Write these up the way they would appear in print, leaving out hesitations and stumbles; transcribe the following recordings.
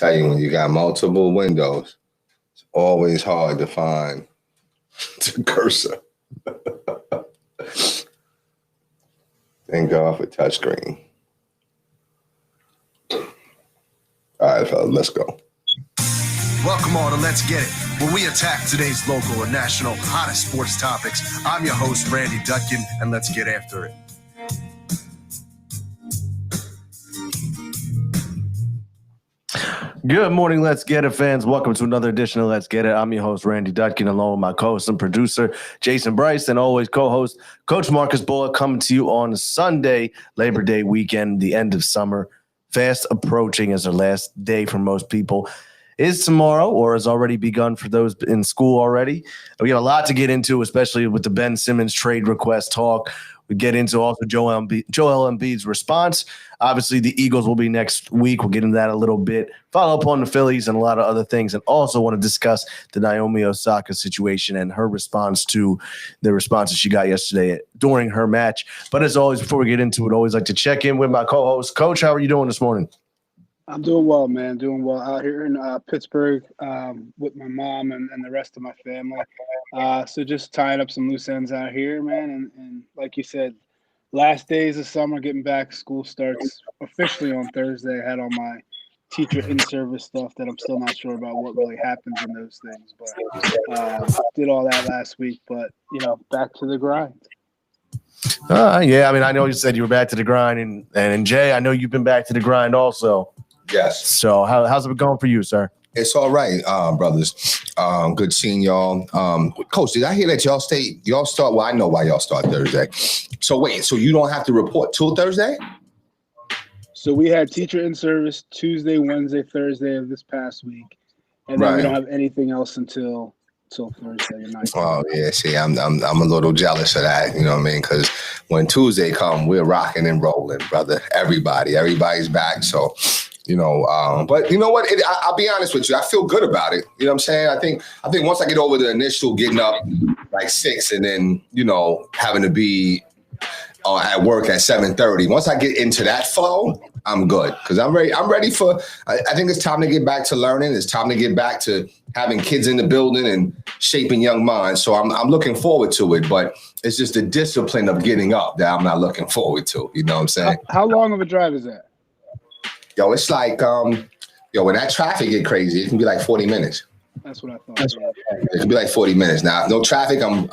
Tell you, when you got multiple windows, it's always hard to find the cursor. Thank God for touchscreen. All right, fellas, let's go. Welcome all to Let's Get It, where we attack today's local and national hottest sports topics. I'm your host, Randy Dutkin, and let's get after it. Good morning, Let's Get It fans. Welcome to another edition of Let's Get It. I'm your host, Randy Dutkin, along with my co-host and producer, Jason Bryce, and always co-host, Coach Marcus Bullock, coming to you on Sunday, Labor Day weekend, the end of summer, fast approaching as our last day for most people. Is tomorrow or has already begun for those in school already. We got a lot to get into, especially with the Ben Simmons trade request talk. We get into also Joel Embiid's response. Obviously, the Eagles will be next week. We'll get into that a little bit. Follow up on the Phillies and a lot of other things. And also want to discuss the Naomi Osaka situation and her response to the responses she got yesterday during her match. But as always, before we get into it, I always like to check in with my co-host. Coach, how are you doing this morning? I'm doing well, man. Doing well out here in Pittsburgh with my mom and the rest of my family. So just tying up some loose ends out here, man. And like you said, last days of summer, getting back. School starts officially on Thursday. I had all my teacher in-service stuff that I'm still not sure about what really happens in those things. But did all that last week. But, back to the grind. Yeah, I mean, I know you said you were back to the grind. And Jay, I know you've been back to the grind also. Yes. So how's it going for you, sir? It's all right, brothers. Good seeing y'all. Coach, did I hear that y'all start? Well, I know why y'all start Thursday. So wait, so you don't have to report till Thursday? So we had teacher in service Tuesday, Wednesday, Thursday of this past week, and then we don't have anything else until Thursday night. Oh yeah, see, I'm a little jealous of that. You know what I mean? Because when Tuesday come, we're rocking and rolling, brother. Everybody's back. So. But you know what? I'll be honest with you. I feel good about it. You know what I'm saying? I think once I get over the initial getting up like 6 and then, having to be at work at 7:30. Once I get into that flow, I'm good because I'm ready for. I think it's time to get back to learning. It's time to get back to having kids in the building and shaping young minds. So I'm looking forward to it. But it's just the discipline of getting up that I'm not looking forward to. You know what I'm saying? How long of a drive is that? Yo, it's like, when that traffic get crazy, it can be like 40 minutes. That's what I thought. It can be like 40 minutes. Now, if no traffic, I'm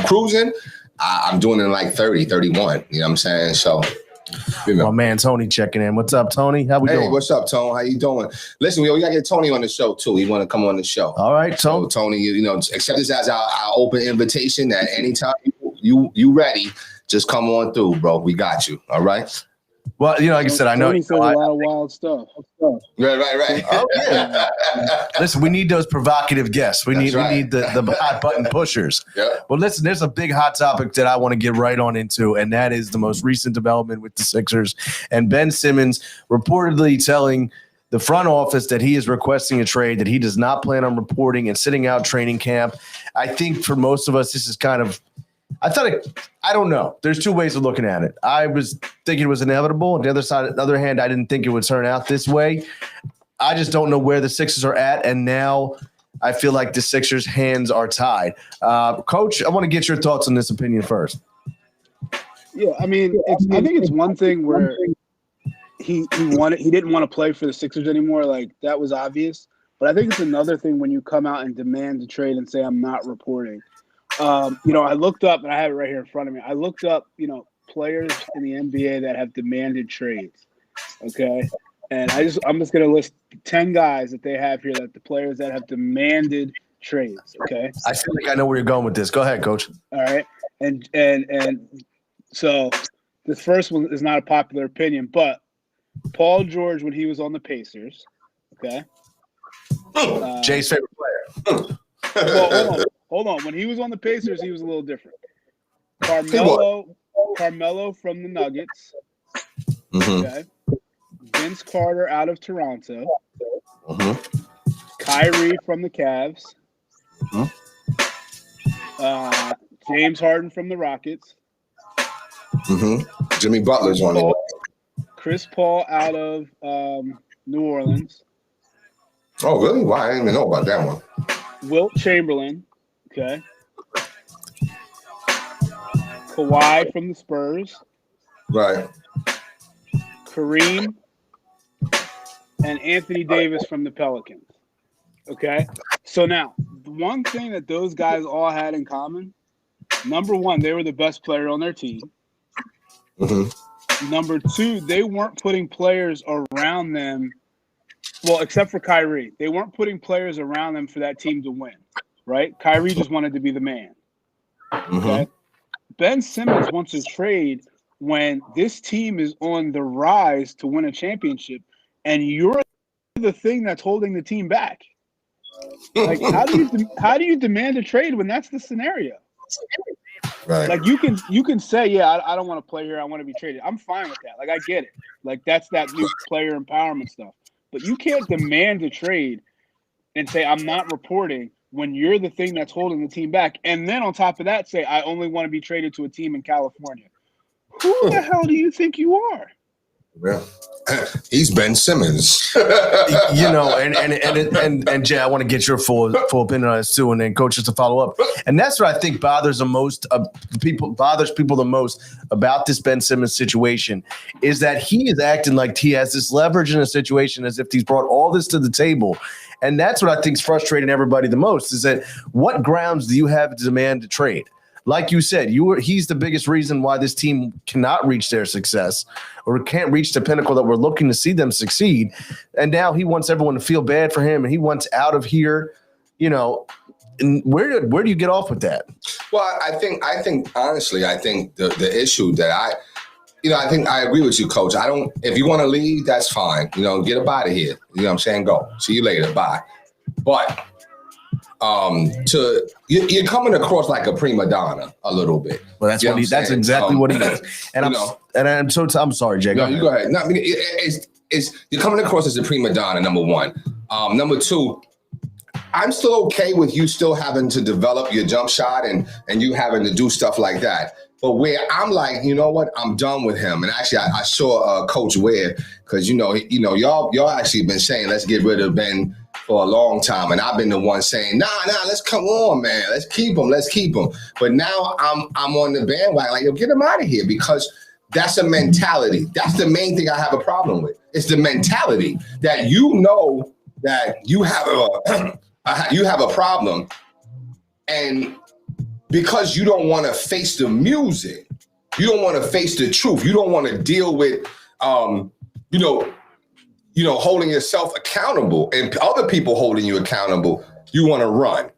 cruising. I'm doing it in like 30, 31. You know what I'm saying? So, My man Tony checking in. What's up, Tony? How we doing? Hey, what's up, Tony? How you doing? Listen, we got to get Tony on the show too. He want to come on the show. All right, Tony. So, Tony, accept this as our open invitation that anytime you ready, just come on through, bro. We got you. All right. Well, like I said, I know a lot of wild stuff. Right. Oh, yeah. Listen, we need those provocative guests. We need the hot button pushers. Yeah. Well, listen, there's a big hot topic that I want to get right on into, and that is the most recent development with the Sixers and Ben Simmons reportedly telling the front office that he is requesting a trade, that he does not plan on reporting and sitting out training camp. I think for most of us, this is kind of. I don't know. There's two ways of looking at it. I was thinking it was inevitable. On the other hand, I didn't think it would turn out this way. I just don't know where the Sixers are at, and now I feel like the Sixers' hands are tied. Coach, I want to get your thoughts on this opinion first. Yeah, I mean, I think it's one thing where he didn't want to play for the Sixers anymore. Like, that was obvious. But I think it's another thing when you come out and demand a trade and say, I'm not reporting. I looked up, and I have it right here in front of me. I looked up, players in the NBA that have demanded trades. Okay. And I'm just going to list 10 guys that they have here, that the players that have demanded trades. Okay. I feel like I know where you're going with this. Go ahead, Coach. All right. And so the first one is not a popular opinion, but Paul George, when he was on the Pacers. Okay. Jay's favorite player. Well, hold on. When he was on the Pacers, he was a little different. Carmelo from the Nuggets. Mm-hmm. Okay. Vince Carter out of Toronto. Mm-hmm. Kyrie from the Cavs. Mm-hmm. James Harden from the Rockets. Mm-hmm. Jimmy Butler's on it. Chris Paul out of New Orleans. Oh, really? Why? I didn't even know about that one. Wilt Chamberlain, okay. Kawhi from the Spurs. Right. Kareem and Anthony Davis from the Pelicans. Okay? So now, the one thing that those guys all had in common, number one, they were the best player on their team. Mm-hmm. Number two, they weren't putting players around them. Well, except for Kyrie. They weren't putting players around them for that team to win, right? Kyrie just wanted to be the man. Mm-hmm. Okay? Ben Simmons wants to trade when this team is on the rise to win a championship, and you're the thing that's holding the team back. Like, how do you demand a trade when that's the scenario? Right. Like, you can say, yeah, I don't want to play here. I want to be traded. I'm fine with that. Like, I get it. Like, that's that new player empowerment stuff. But you can't demand a trade and say, I'm not reporting when you're the thing that's holding the team back. And then on top of that, say, I only want to be traded to a team in California. Who the hell do you think you are? Yeah. He's Ben Simmons. You know, and Jay, I want to get your full opinion on this too, and then coaches to follow up. And that's what I think bothers people the most about this Ben Simmons situation is that he is acting like he has this leverage in a situation as if he's brought all this to the table. And that's what I think is frustrating everybody the most is that what grounds do you have to demand to trade? Like you said, he's the biggest reason why this team cannot reach their success or can't reach the pinnacle that we're looking to see them succeed. And now he wants everyone to feel bad for him, and he wants out of here. You know, and where do you get off with that? Well, I think honestly, the issue that I think I agree with you, Coach. If you want to leave, that's fine. You know, get up out of here. You know what I'm saying? Go. See you later. Bye. But you're coming across like a prima donna a little bit. Well, that's that's exactly what he is. And I'm sorry, Jay. No, you go ahead. No, I mean, it's you're coming across as a prima donna. Number one. Number two, I'm still okay with you still having to develop your jump shot and you having to do stuff like that. But where I'm like, you know what, I'm done with him. And actually, I saw Coach Ware because y'all actually been saying let's get rid of Ben for a long time, and I've been the one saying, nah, let's come on, man, let's keep him. But now I'm on the bandwagon, like, yo, get him out of here because that's a mentality. That's the main thing I have a problem with. It's the mentality that you know that you have a problem, and because you don't want to face the music, you don't want to face the truth, you don't want to deal with holding yourself accountable and other people holding you accountable, you want to run.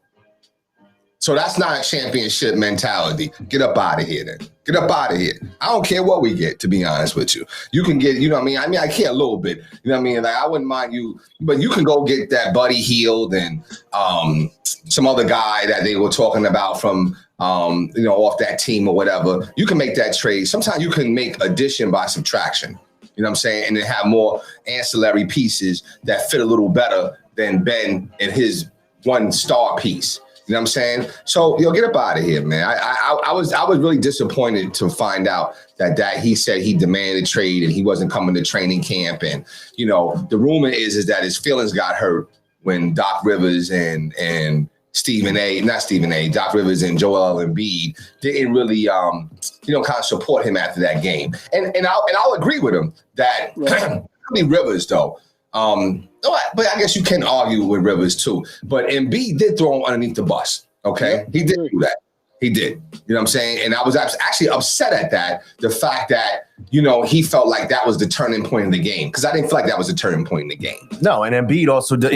So that's not a championship mentality. Get up out of here then. Get up out of here. I don't care what we get, to be honest with you. You can get, you know what I mean? I mean, I care a little bit. You know what I mean? Like, I wouldn't mind you, but you can go get that Buddy Hield and some other guy that they were talking about from, off that team or whatever. You can make that trade. Sometimes you can make addition by subtraction. You know what I'm saying? And then have more ancillary pieces that fit a little better than Ben and his one star piece. You know what I'm saying? So, get up out of here, man. I was really disappointed to find out that he said he demanded trade and he wasn't coming to training camp. And, the rumor is that his feelings got hurt when Doc Rivers and Doc Rivers and Joel Embiid didn't really, kind of support him after that game. And I'll agree with him that Rivers though. But I guess you can argue with Rivers too. But Embiid did throw him underneath the bus. Okay, he did do that. He did. You know what I'm saying? And I was actually upset at that. The fact that, he felt like that was the turning point in the game. Because I didn't feel like that was the turning point in the game. No, and Embiid also, did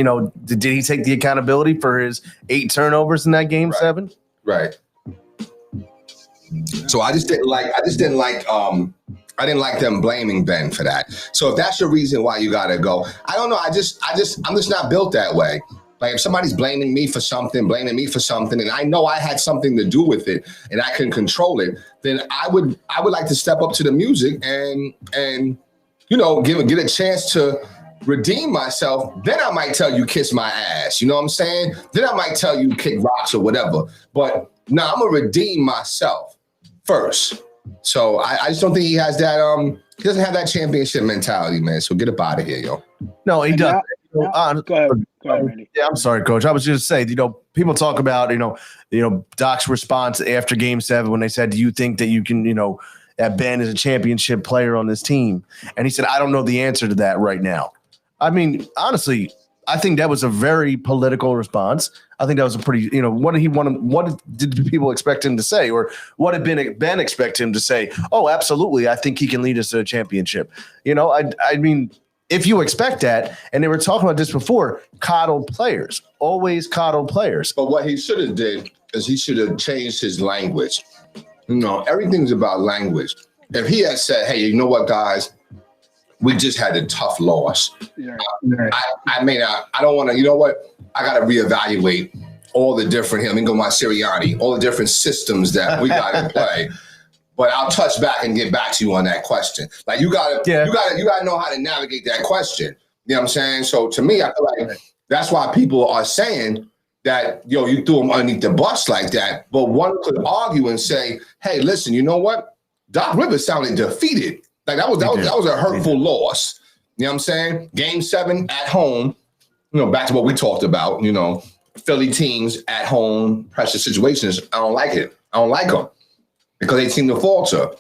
he take the accountability for his 8 turnovers in that game 7? Right. So I didn't like them blaming Ben for that. So if that's your reason why you gotta go, I don't know. I'm just not built that way. Like if somebody's blaming me for something, and I know I had something to do with it and I can control it, then I would like to step up to the music and get a chance to redeem myself. Then I might tell you kiss my ass. You know what I'm saying? Then I might tell you kick rocks or whatever. But no, I'm gonna redeem myself first. So I just don't think he has that. He doesn't have that championship mentality, man. So get up out of here, yo. No, he does. Go ahead. Go ahead, Randy. Yeah, I'm sorry, Coach. I was just saying, people talk about, Doc's response after Game 7 when they said, "Do you think that you can, that Ben is a championship player on this team?" And he said, "I don't know the answer to that right now." I mean, honestly, I think that was a very political response. I think that was a pretty, what did he want? What did people expect him to say, or what did Ben expect him to say? Oh, absolutely, I think he can lead us to a championship. I mean, if you expect that, and they were talking about this before, coddled players, always coddled players. But what he should have did is he should have changed his language. Everything's about language. If he had said, "Hey, you know what, guys? We just had a tough loss. Yeah. I don't want to, you know what? I got to reevaluate all the different, go my Sirianni, all the different systems that we got in play. But I'll touch back and get back to you on that question. Like you gotta know how to navigate that question. You know what I'm saying? So to me, I feel like that's why people are saying that, you threw him underneath the bus like that. But one could argue and say, hey, listen, you know what? Doc Rivers sounded defeated. Like that was a hurtful loss. You know what I'm saying? Game 7 at home, back to what we talked about, Philly teams at home, pressure situations. I don't like it. I don't like them because they seem to falter,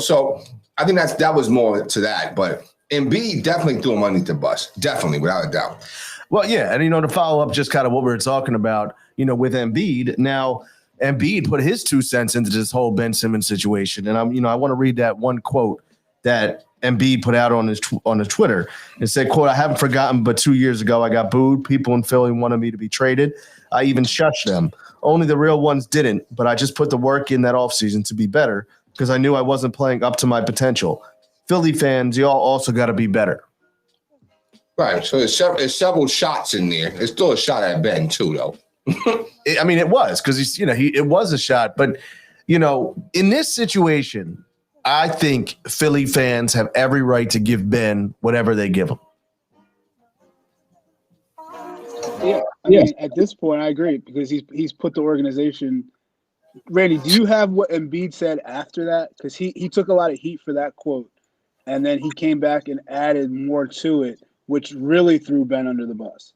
So I think that was more to that. But Embiid definitely threw him underneath the bus. Definitely, without a doubt. Well, yeah. And, to follow up just kind of what we were talking about, with Embiid. Now, Embiid put his 2 cents into this whole Ben Simmons situation. And I want to read that one quote that Embiid put out on his Twitter and said, quote, "I haven't forgotten, but 2 years ago I got booed. People in Philly wanted me to be traded. I even shushed them. Only the real ones didn't, but I just put the work in that offseason to be better because I knew I wasn't playing up to my potential. Philly fans, y'all also got to be better." Right. So there's several shots in there. There's still a shot at Ben too, though. It was because it was a shot, but in this situation, I think Philly fans have every right to give Ben whatever they give him. Yeah, I mean, at this point, I agree because he's put the organization. Randy, do you have what Embiid said after that? Because he took a lot of heat for that quote, and then he came back and added more to it, which really threw Ben under the bus.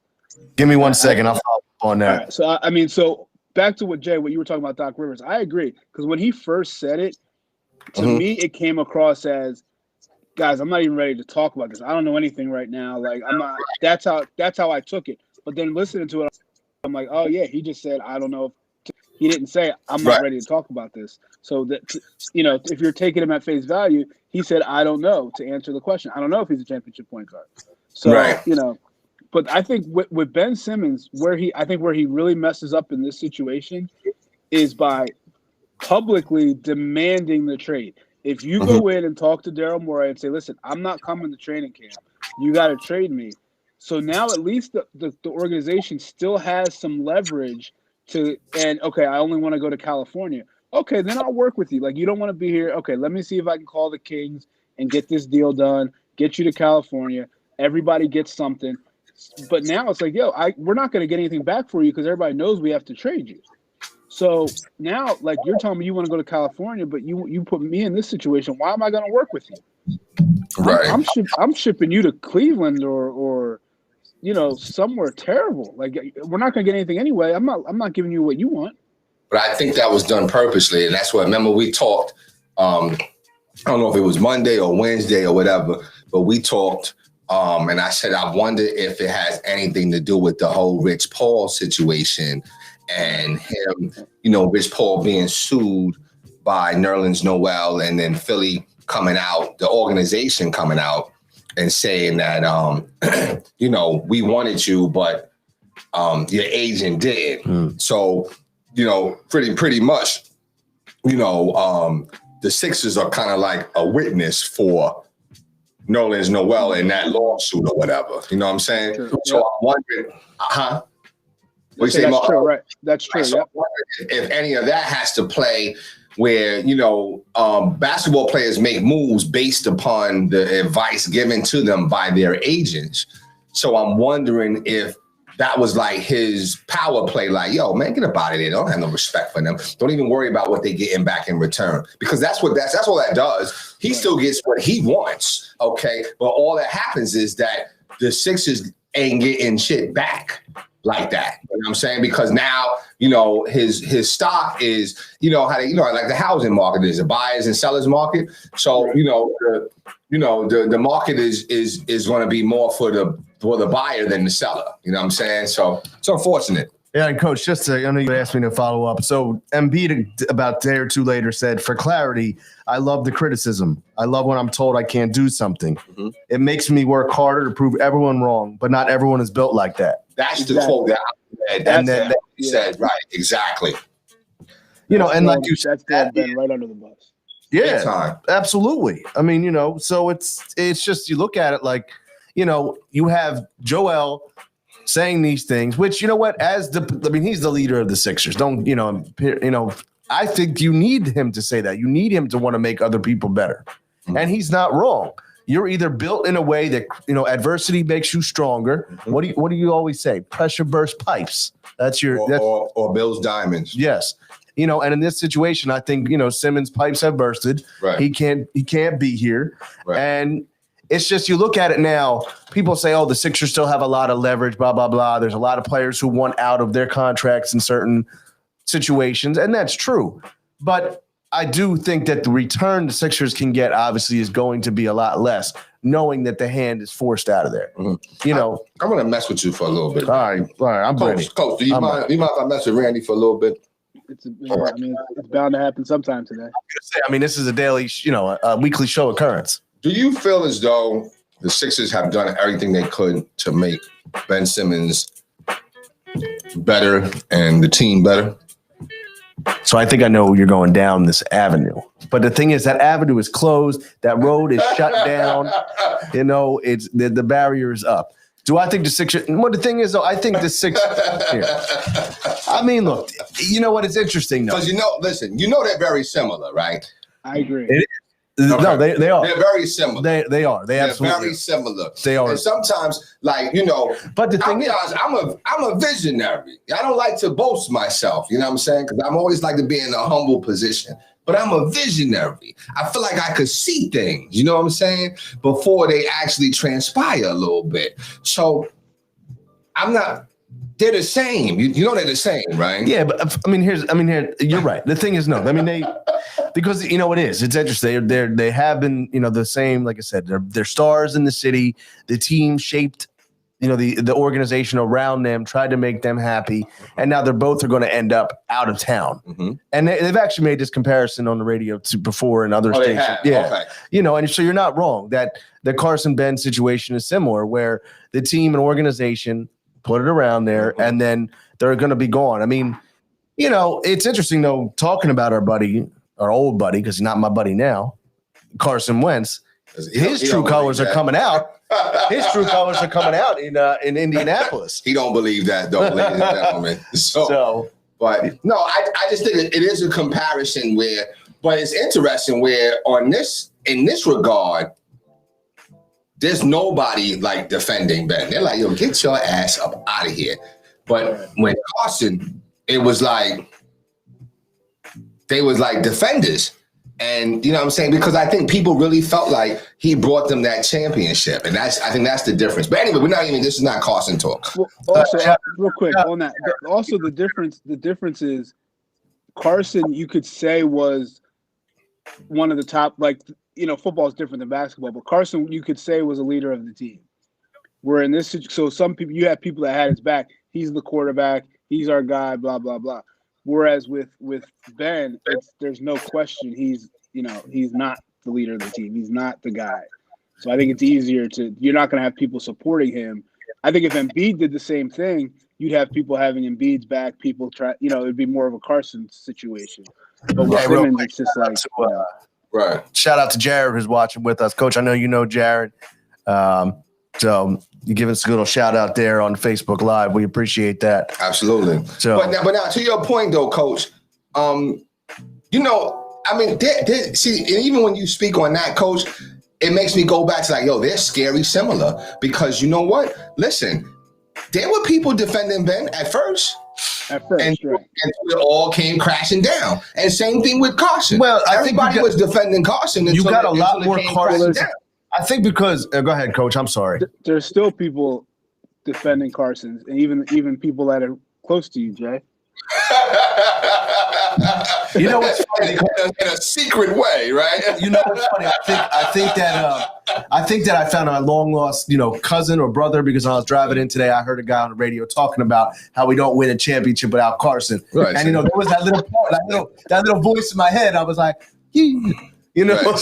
Give me 1 second. I'll follow up on that. All right, so back to what you were talking about, Doc Rivers. I agree because when he first said it, to me, it came across as, guys, I'm not even ready to talk about this. I don't know anything right now. Like I'm not. That's how I took it. But then listening to it, I'm like, oh yeah, he just said, I don't know. He didn't say I'm not ready to talk about this. So that if you're taking him at face value, he said, I don't know to answer the question. I don't know if he's a championship point guard. So but I think with Ben Simmons, where he really messes up in this situation is by publicly demanding the trade. If you go in and talk to Daryl Morey and say, listen, I'm not coming to training camp, you got to trade me. So now at least the organization still has some leverage I only want to go to California. Okay, then I'll work with you. Like, you don't want to be here. Okay, let me see if I can call the Kings and get this deal done, get you to California. Everybody gets something. But now it's like, we're not going to get anything back for you because everybody knows we have to trade you. So now, like, you're telling me you want to go to California, but you put me in this situation. Why am I going to work with you? Right. I'm shipping you to Cleveland or somewhere terrible. Like, we're not going to get anything anyway. I'm not giving you what you want. But I think that was done purposely, and that's what. Remember, we talked. I don't know if it was Monday or Wednesday or whatever, but we talked. And I said, I wonder if it has anything to do with the whole Rich Paul situation and him, Rich Paul being sued by Nerlens Noel, and then Philly coming out, the organization coming out and saying that, we wanted you, but your agent didn't. So, pretty much, the Sixers are kind of like a witness for Nerlens Noel in that lawsuit or whatever. You know what I'm saying? Sure. So I'm wondering, what you say, that's true, right? That's true. So I'm wondering if any of that has to play where, basketball players make moves based upon the advice given to them by their agents. So I'm wondering if that was like his power play, like, yo, man, get up out of there. Don't have no respect for them. Don't even worry about what they're getting back in return. Because that's all that does. He still gets what he wants, okay? But all that happens is that the Sixers ain't getting shit back like that. You know what I'm saying? Because now, you know, his stock is, you know, how they, you know, like the housing market is a buyers and sellers market. So, you know, the market is going to be more for the buyer than the seller. You know what I'm saying? So it's unfortunate. Yeah, and Coach, I know you asked me to follow up. So Embiid, about a day or two later, said, for clarity, I love the criticism. I love when I'm told I can't do something. Mm-hmm. It makes me work harder to prove everyone wrong, but not everyone is built like that. That's the quote that I read. And then he said, right, exactly. You know, and like you said, that's been right under the bus. Yeah, absolutely. I mean, you know, so it's just, you look at it like, you know, you have Joel saying these things, which, you know what, he's the leader of the Sixers. I think you need him to say that. You need him to want to make other people better. Mm-hmm. And he's not wrong. You're either built in a way that, you know, adversity makes you stronger. Mm-hmm. What do you always say? Pressure burst pipes. That's or Bill's diamonds. Yes. You know, and in this situation, I think, you know, Simmons' pipes have bursted. Right. He can't be here. Right. And it's just, you look at it now, people say, oh, the Sixers still have a lot of leverage, blah, blah, blah. There's a lot of players who want out of their contracts in certain situations, and that's true. But I do think that the return the Sixers can get, obviously, is going to be a lot less, knowing that the hand is forced out of there. Mm-hmm. You know, I'm going to mess with you for a little bit. All right, I'm ready. Coach, do you mind if I mess with Randy for a little bit? It's bound to happen sometime today. This is a daily, a weekly show occurrence. Do you feel as though the Sixers have done everything they could to make Ben Simmons better and the team better? So I think I know you're going down this avenue. But the thing is, that avenue is closed. That road is shut down. You know, it's the barrier is up. Do I think the Sixers? Well, the thing is, though, I think the Sixers. I mean, look, you know what? It's interesting, though. Because they're very similar, right? I agree. Okay. No, they are. They're very similar. They are. They're absolutely very similar. They are. And sometimes, but the thing is, I'm a visionary. I don't like to boast myself. You know what I'm saying? Because I'm always like to be in a humble position. But I'm a visionary. I feel like I could see things. You know what I'm saying? Before they actually transpire a little bit. So I'm not. They're the same. You know they're the same, right? Yeah, but here. You're right. The thing is, no. I mean, because you know it is. It's interesting. They have been, the same. Like I said, they're stars in the city. The team shaped, the organization around them, tried to make them happy, and now they're both going to end up out of town. Mm-hmm. And they've actually made this comparison on the radio before in other stations. Yeah, okay. And so you're not wrong that the Carson Ben situation is similar, where the team and organization put it around there, and then they're going to be gone. I mean, it's interesting, though, talking about our old buddy, because he's not my buddy now, Carson Wentz. His true colors are coming out. His true colors are coming out in Indianapolis. He don't believe that, though, ladies and gentlemen. But no, I just think it is a comparison but it's interesting where in this regard, there's nobody like defending Ben. They're like, yo, get your ass up out of here. But when Carson, it was like, they was like defenders. And you know what I'm saying? Because I think people really felt like he brought them that championship. And I think that's the difference. But anyway, this is not Carson talk. Well, also, real quick on that. Also, the difference is Carson, you could say, was one of the top, football is different than basketball, but Carson, you could say, was a leader of the team. Where in this, so some people, you have people that had his back. He's the quarterback. He's our guy. Blah blah blah. Whereas with Ben, there's no question he's not the leader of the team. He's not the guy. So I think it's easier you're not going to have people supporting him. I think if Embiid did the same thing, you'd have people having Embiid's back. People try, it'd be more of a Carson situation. But with Simmons, it's just like. Right. Shout out to Jared who's watching with us. Coach, I know you know Jared. So you give us a little shout out there on Facebook Live. We appreciate that. Absolutely. So, but now to your point though, Coach, even when you speak on that, Coach, it makes me go back to like, yo, they're scary similar because you know what? Listen, there were people defending Ben at first. And it all came crashing down. And same thing with Carson. Well, everybody was defending Carson. You got a lot more Carson. I think because go ahead, Coach. I'm sorry. There's still people defending Carson, and even people that are close to you, Jay. You know what's funny? In a secret way, right? You know what's funny? I think that I found a long lost, cousin or brother, because when I was driving in today, I heard a guy on the radio talking about how we don't win a championship without Carson. Right. And there was that little voice in my head. I was like, Right.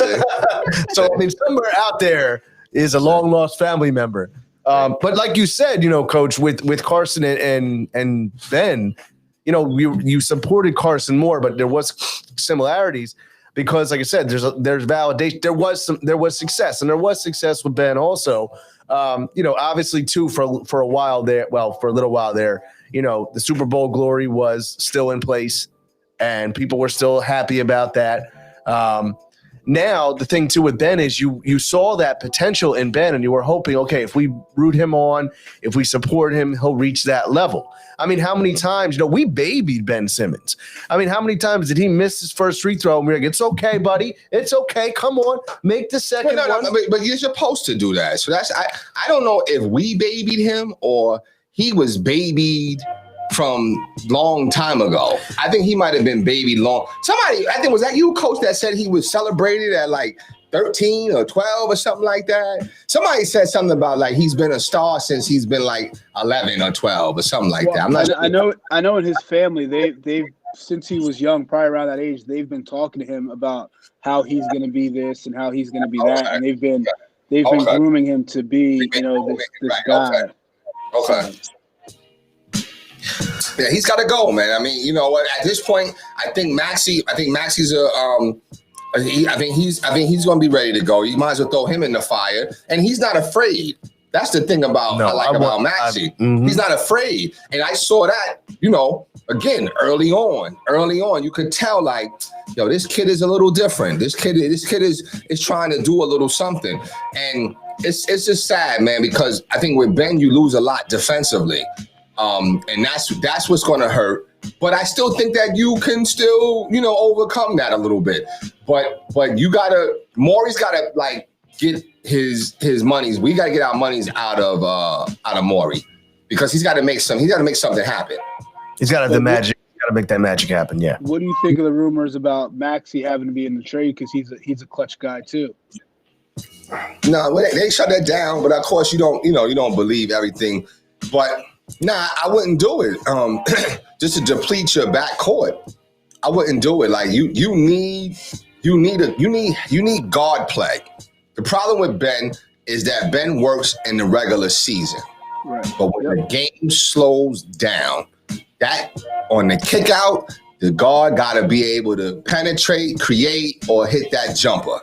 So I mean, somewhere out there is a long lost family member. But like you said, Coach, with Carson and Ben, you supported Carson more, but there was similarities because, like I said, there's validation. There was success, and there was success with Ben also. Obviously too for a while there. Well, for a little while there, the Super Bowl glory was still in place, and people were still happy about that. Now, the thing, too, with Ben is you saw that potential in Ben, and you were hoping, okay, if we root him on, if we support him, he'll reach that level. I mean, how many times, we babied Ben Simmons. I mean, how many times did he miss his first free throw? And we're like, it's okay, buddy. It's okay. Come on. Make the second one. But you're supposed to do that. So I don't know if we babied him or he was babied from long time ago. I think he might have been baby long. Somebody, I think, was that you, Coach, that said he was celebrated at like 13 or 12 or something like that? Somebody said something about like he's been a star since he's been like 11 or 12 or something like that. I'm not sure. I know in his family, they've since he was young, probably around that age, they've been talking to him about how he's going to be this and how he's going to be that, and they've been grooming him to be, this guy. Okay. Yeah, he's got to go, man. I mean, you know what? At this point, I think Maxey's I think he's going to be ready to go. You might as well throw him in the fire, and he's not afraid. That's the thing about about Maxey. He's not afraid, and I saw that. Again, early on, you could tell like, this kid is a little different. This kid is trying to do a little something, and it's just sad, man, because I think with Ben, you lose a lot defensively. And that's what's going to hurt. But I still think that you can still, overcome that a little bit. But Maury's got to like get his monies. We got to get our monies out of Maury because he's got to make something happen. He's got to have the magic. He's got to make that magic happen. Yeah. What do you think of the rumors about Maxey having to be in the trade because he's a clutch guy too? No, they shut that down. But of course, you don't believe everything. But nah, I wouldn't do it. Just to deplete your backcourt, I wouldn't do it. Like you need guard play. The problem with Ben is that Ben works in the regular season, right. But when the game slows down, that on the kick out, the guard got to be able to penetrate, create, or hit that jumper.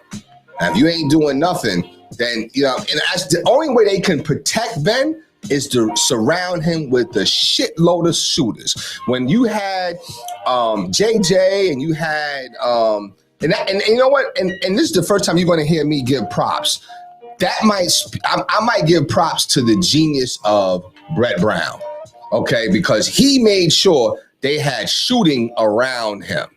Now, if you ain't doing nothing, then and that's the only way they can protect Ben. Is to surround him with a shitload of shooters. When you had JJ and you had and you know what? And this is the first time you're going to hear me give props. I might give props to the genius of Brett Brown, okay? Because he made sure they had shooting around him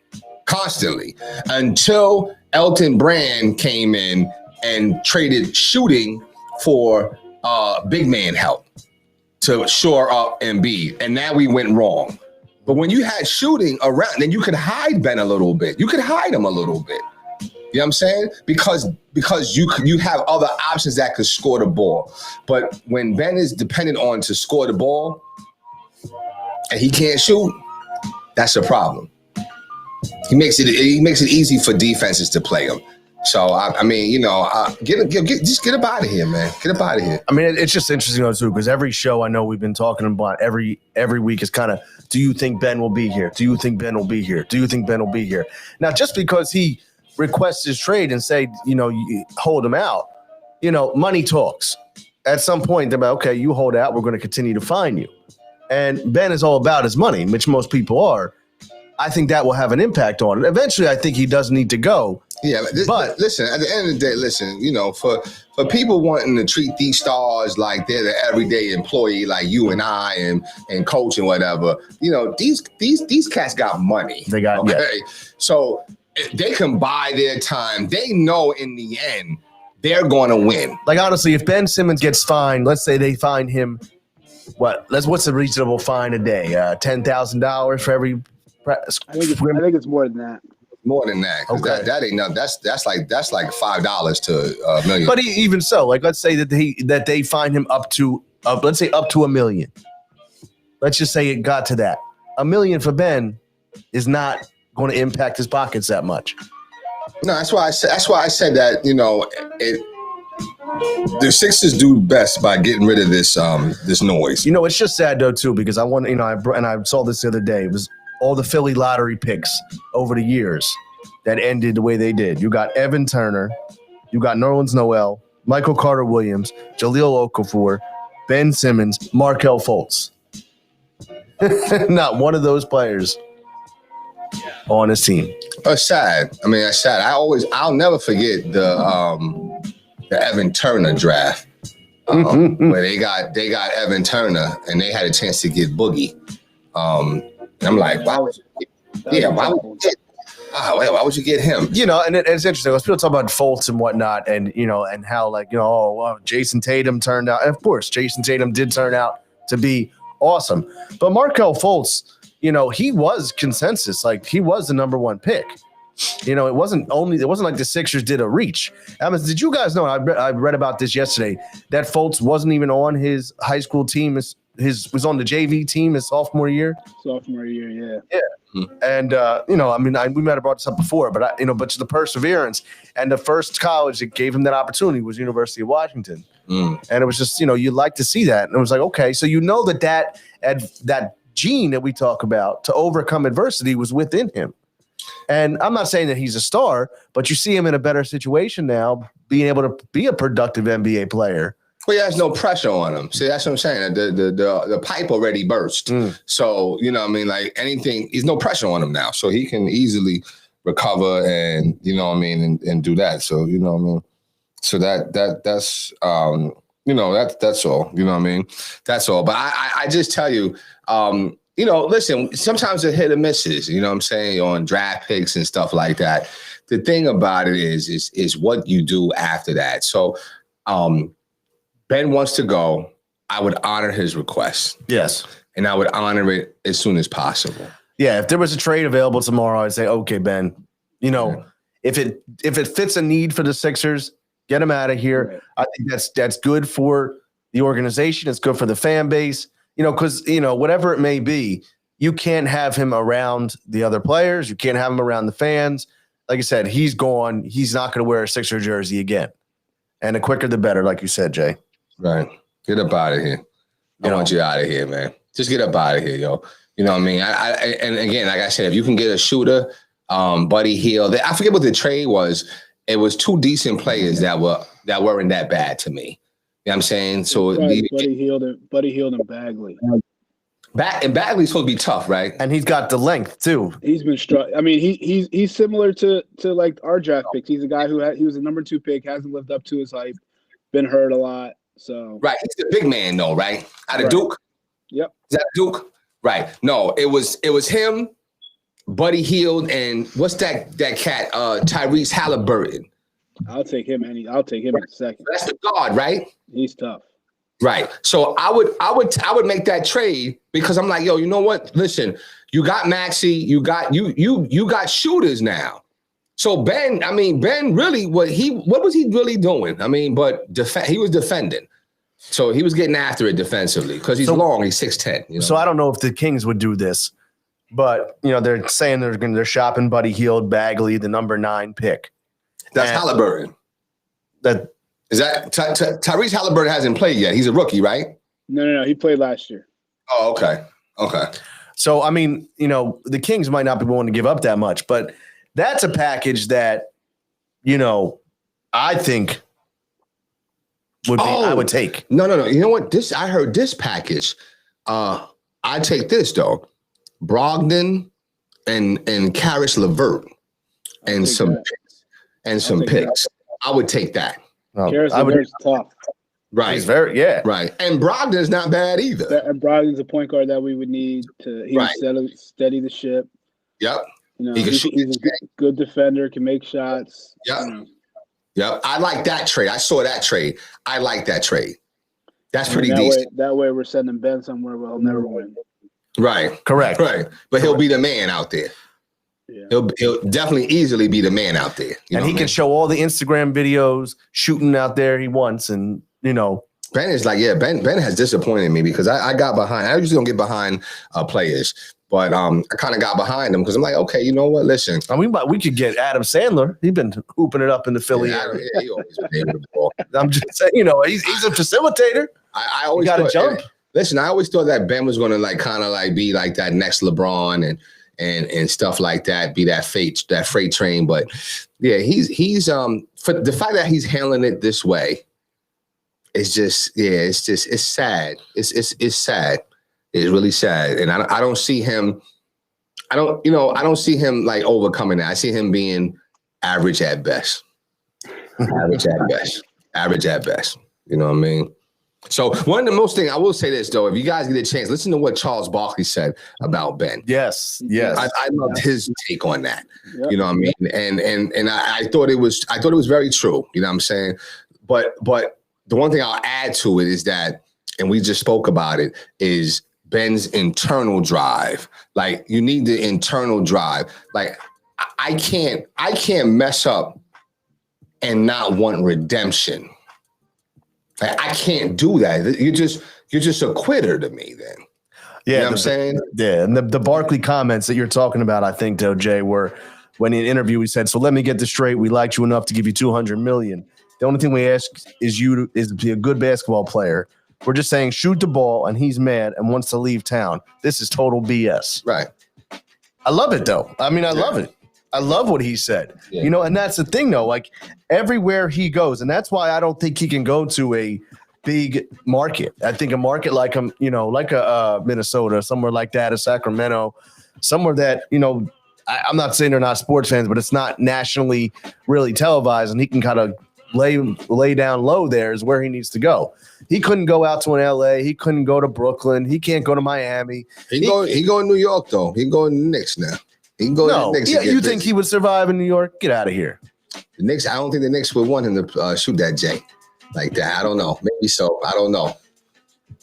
constantly until Elton Brand came in and traded shooting for big man help to shore up Embiid, and now we went wrong. But when you had shooting around, then you could hide Ben a little bit. You could hide him a little bit. You know what I'm saying? Because you have other options that could score the ball. But when Ben is dependent on to score the ball and he can't shoot, that's a problem. He makes it easy for defenses to play him. So I mean, just get up out of here, man. Get up out of here. I mean, it's just interesting though too, because every show I know we've been talking about every week is kind of, do you think Ben will be here? Do you think Ben will be here? Do you think Ben will be here? Now, just because he requests his trade and say, you hold him out, money talks. At some point, they're like, okay, you hold out, we're going to continue to fine you. And Ben is all about his money, which most people are. I think that will have an impact on it. Eventually, I think he does need to go. Yeah, but listen, at the end of the day, for people wanting to treat these stars like they're the everyday employee, like you and I and coach and whatever, these cats got money. They got okay. Yeah. So they can buy their time. They know in the end they're going to win. Like honestly, if Ben Simmons gets fined, let's say they fine him what's a reasonable fine a day? $10,000 for every. I think it's more than that. More than that. Okay. That ain't nothing. That's like $5 to $1 million. But even so, like let's say that they fine him up to $1 million. Let's just say it got to that. $1 million for Ben is not going to impact his pockets that much. No, that's why I said that, the Sixers do best by getting rid of this noise. It's just sad though too, because I saw this the other day. It was all the Philly lottery picks over the years that ended the way they did. You got Evan Turner, you got Nerlens Noel, Michael Carter-Williams, Jahlil Okafor, Ben Simmons, Markelle Fultz. Not one of those players on his team. It's sad. I mean, that's sad. I'll never forget the Evan Turner draft where they got Evan Turner and they had a chance to get Boogie. And I'm like, why would you get him? And it's interesting. Let's people talk about Fultz and whatnot, and and how Jason Tatum turned out. And of course, Jason Tatum did turn out to be awesome. But Markelle Fultz, he was consensus. Like he was the number one pick. It wasn't like the Sixers did a reach. Did you guys know? I read about this yesterday that Fultz wasn't even on his high school team. Was on the JV team his sophomore year. Yeah. And we might have brought this up before, but but the perseverance and the first college that gave him that opportunity was University of Washington. And it was just you'd like to see that, and it was like, okay, so that gene that we talk about to overcome adversity was within him. And I'm not saying that he's a star, but you see him in a better situation now, being able to be a productive NBA player. Well, he has no pressure on him. See, that's what I'm saying. The pipe already burst. So, like anything, there's no pressure on him now. So he can easily recover and, and do that. So, So that's that's all. That's all. But I just tell you, listen, sometimes it hit or misses, on draft picks and stuff like that. The thing about it is what you do after that. So, Ben wants to go. I would honor his request. Yes. And I would honor it as soon as possible. Yeah. If there was a trade available tomorrow, I'd say, okay, Ben, if it fits a need for the Sixers, get him out of here. Right. I think that's good for the organization. It's good for the fan base, because, whatever it may be, you can't have him around the other players. You can't have him around the fans. Like I said, he's gone. He's not going to wear a Sixer jersey again. And the quicker, the better, like you said, Jay. Right. Get up out of here. I want you out of here, man. Just get up out of here, yo. You know what I mean? And again, like I said, if you can get a shooter, Buddy Hield. I forget what the trade was. It was two decent players that weren't that bad to me. You know what I'm saying? So Buddy Hield and Bagley. And Bagley's supposed to be tough, right? And he's got the length too. He's been struck. I mean, he's similar to like our draft picks. He's a guy he was a number 2 pick, hasn't lived up to his hype, been hurt a lot. So right, he's the big man though, right? Out of Duke. Yep. Is that Duke? Right. No, it was him, Buddy Hield, and what's that cat? Tyrese Halliburton. I'll take him in a second. That's the guard, right? He's tough. Right. So I would make that trade because I'm like, yo, you know what? Listen, you got Maxey, you got shooters now. So Ben really what was he really doing? I mean, but he was defending. So he was getting after it defensively because he's long, he's 6'10". So I don't know if the Kings would do this, but they're saying they're shopping Buddy Hield, Bagley, the number 9 pick. That's Halliburton. Is that Tyrese Halliburton hasn't played yet? He's a rookie, right? No. He played last year. Oh, okay. So I mean, the Kings might not be willing to give up that much, but that's a package that, I think I would take. No. You know what? I heard this package. I'd take this though. Brogdon and Karis LeVert and some picks. I would take that. Karis LeVert's tough. Right. He's right. And Brogdon's not bad either. And Brogdon's a point guard that we would need to steady the ship. Yep. He's a good defender, can make shots. Yep. Yep. I like that trade. I saw that trade. I like that trade. That's pretty that decent. That way we're sending Ben somewhere where he'll never win. Right. Correct. Right. But he'll be the man out there. Yeah. He'll definitely easily be the man out there. And he can show all the Instagram videos shooting out there he wants. And, Ben is like, Ben has disappointed me because I got behind. I usually don't get behind players, but I kind of got behind him because I'm like, okay, you know what? Listen. I mean, we could get Adam Sandler. He's been hooping it up in the Philly area. Yeah, he always been able to ball. I'm just saying, he's a facilitator. I always got to jump. Listen, I always thought that Ben was going to be like that next LeBron and stuff like that, be that freight train. But yeah, he's for the fact that he's handling it this way. It's sad. It's sad. It's really sad. And I don't see him. I don't see him like overcoming that. I see him being average at best. Average at best. You know what I mean? So one of the most things I will say this though, if you guys get a chance, listen to what Charles Barkley said about Ben. Yes. I loved his take on that. Yep. You know what I mean? And I thought it was very true. You know what I'm saying? But the one thing I'll add to it is that, and we just spoke about it, is Ben's internal drive. Like you need the internal drive. Like I can't mess up and not want redemption. Like, I can't do that. You're just a quitter to me then. Yeah, you know what I'm saying? Yeah, and the Barkley comments that you're talking about, I think, though, Jay, were when in an interview he said, "So let me get this straight. We liked you enough to give you $200 million. The only thing we ask is you to be a good basketball player. We're just saying shoot the ball, and he's mad and wants to leave town. This is total BS." Right. I love it, though. I mean, I love it. I love what he said. Yeah. And that's the thing, though. Like, everywhere he goes, and that's why I don't think he can go to a big market. I think a market like like a Minnesota, somewhere like that, a Sacramento, somewhere that, I'm not saying they're not sports fans, but it's not nationally really televised, and he can kind of lay down low there is where he needs to go. He couldn't go out to an LA. He couldn't go to Brooklyn. He can't go to Miami. He go to New York, though. He go to the Knicks now. He can go to the Knicks. Yeah, you think he would survive in New York? Get out of here. The Knicks, I don't think the Knicks would want him to shoot that J like that. I don't know. Maybe so. I don't know.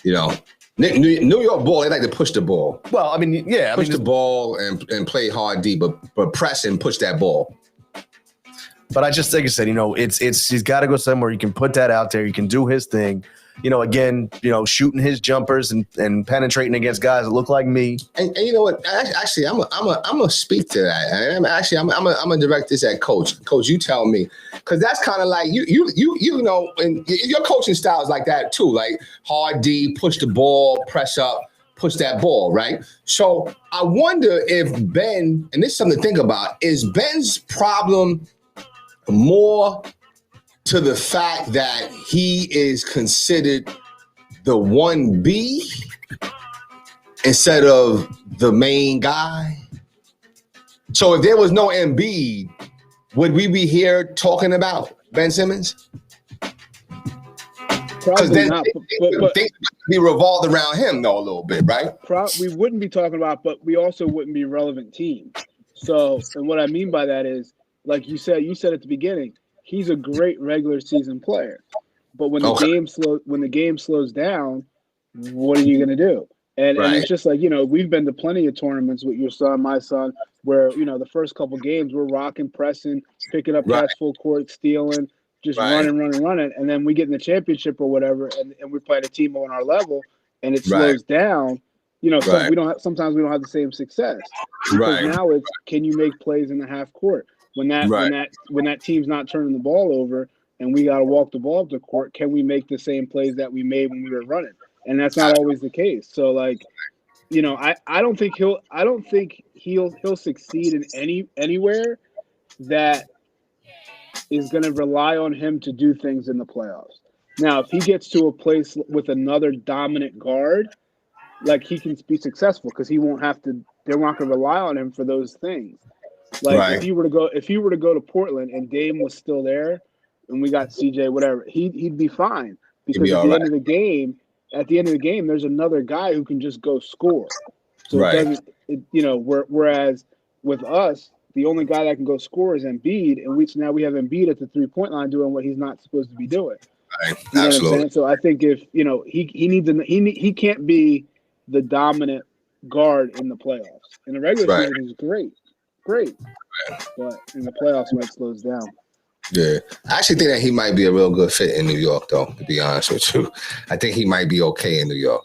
New York ball, they like to push the ball. Well, I mean, yeah. Push the ball and play hard D, but press and push that ball. But I just, like I said, he's got to go somewhere. You can put that out there. You can do his thing. Again, shooting his jumpers and penetrating against guys that look like me. And you know what? Actually, I'm gonna speak to that. I'm gonna direct this at Coach. Coach, you tell me, because that's kind of like you and your coaching style is like that too. Like hard D, push the ball, press up, push that ball, right? So I wonder if Ben, and this is something to think about, is Ben's problem more to the fact that he is considered the 1B instead of the main guy? So if there was no Embiid, would we be here talking about Ben Simmons? Because then not, things be revolved around him, though, a little bit, right? We wouldn't be talking about, but we also wouldn't be relevant team. So, and what I mean by that is, like you said at the beginning, he's a great regular season player, but when the game slows down, what are you going to do? And it's just like, we've been to plenty of tournaments with your son, my son, where, the first couple games we're rocking, pressing, picking up pass full court, stealing, just running. And then we get in the championship or whatever, and we're playing a team on our level and it slows down. So sometimes we don't have the same success. Because now it's, can you make plays in the half court? When that team's not turning the ball over and we got to walk the ball up the court, can we make the same plays that we made when we were running? And that's not always the case. So like, I don't think he'll succeed in anywhere that is going to rely on him to do things in the playoffs. Now, if he gets to a place with another dominant guard, like he can be successful because he won't have to. They're not going to rely on him for those things. Like if he were to go to Portland and Dame was still there, and we got CJ, whatever, he'd be fine because at the end of the game, there's another guy who can just go score. So whereas with us, the only guy that can go score is Embiid, and now we have Embiid at the 3-point line doing what he's not supposed to be doing. Right. You know Absolutely. what I'm saying? So I think if he can't be the dominant guard in the playoffs. In the regular Right. season, he's great, but in the playoffs, might slows down. Yeah, I actually think that he might be a real good fit in New York, though. To be honest with you, I think he might be okay in New York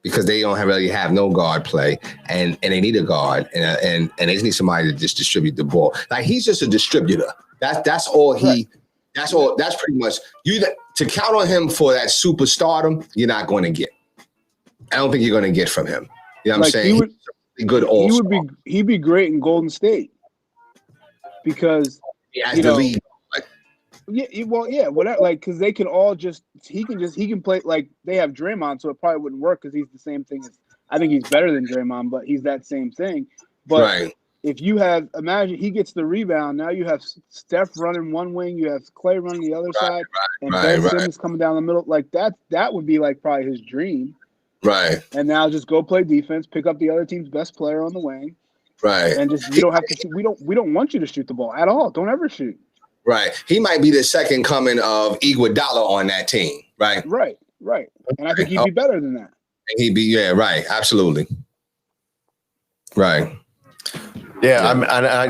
because they don't really have no guard play, and they need a guard, and they just need somebody to just distribute the ball. Like he's just a distributor. That's all he. Right. That's all. That's pretty much you. To count on him for that superstardom, you're not going to get. I don't think you're going to get from him. You know what I'm saying? He's good. He'd be great in Golden State because as the lead. Whatever. Like, because they can all he can play like they have Draymond, so it probably wouldn't work because he's the same thing as. I think he's better than Draymond, but he's that same thing. But if you imagine he gets the rebound, now you have Steph running one wing, you have Clay running the other side, and Ben Simmons coming down the middle. Like that would be like probably his dream. Right. And now just go play defense, pick up the other team's best player on the wing. Right. And just you don't have to shoot. We don't want you to shoot the ball at all. Don't ever shoot. Right. He might be the second coming of Iguodala on that team. Right. Right. And I think he'd be better than that. Right. Absolutely. Right. Yeah.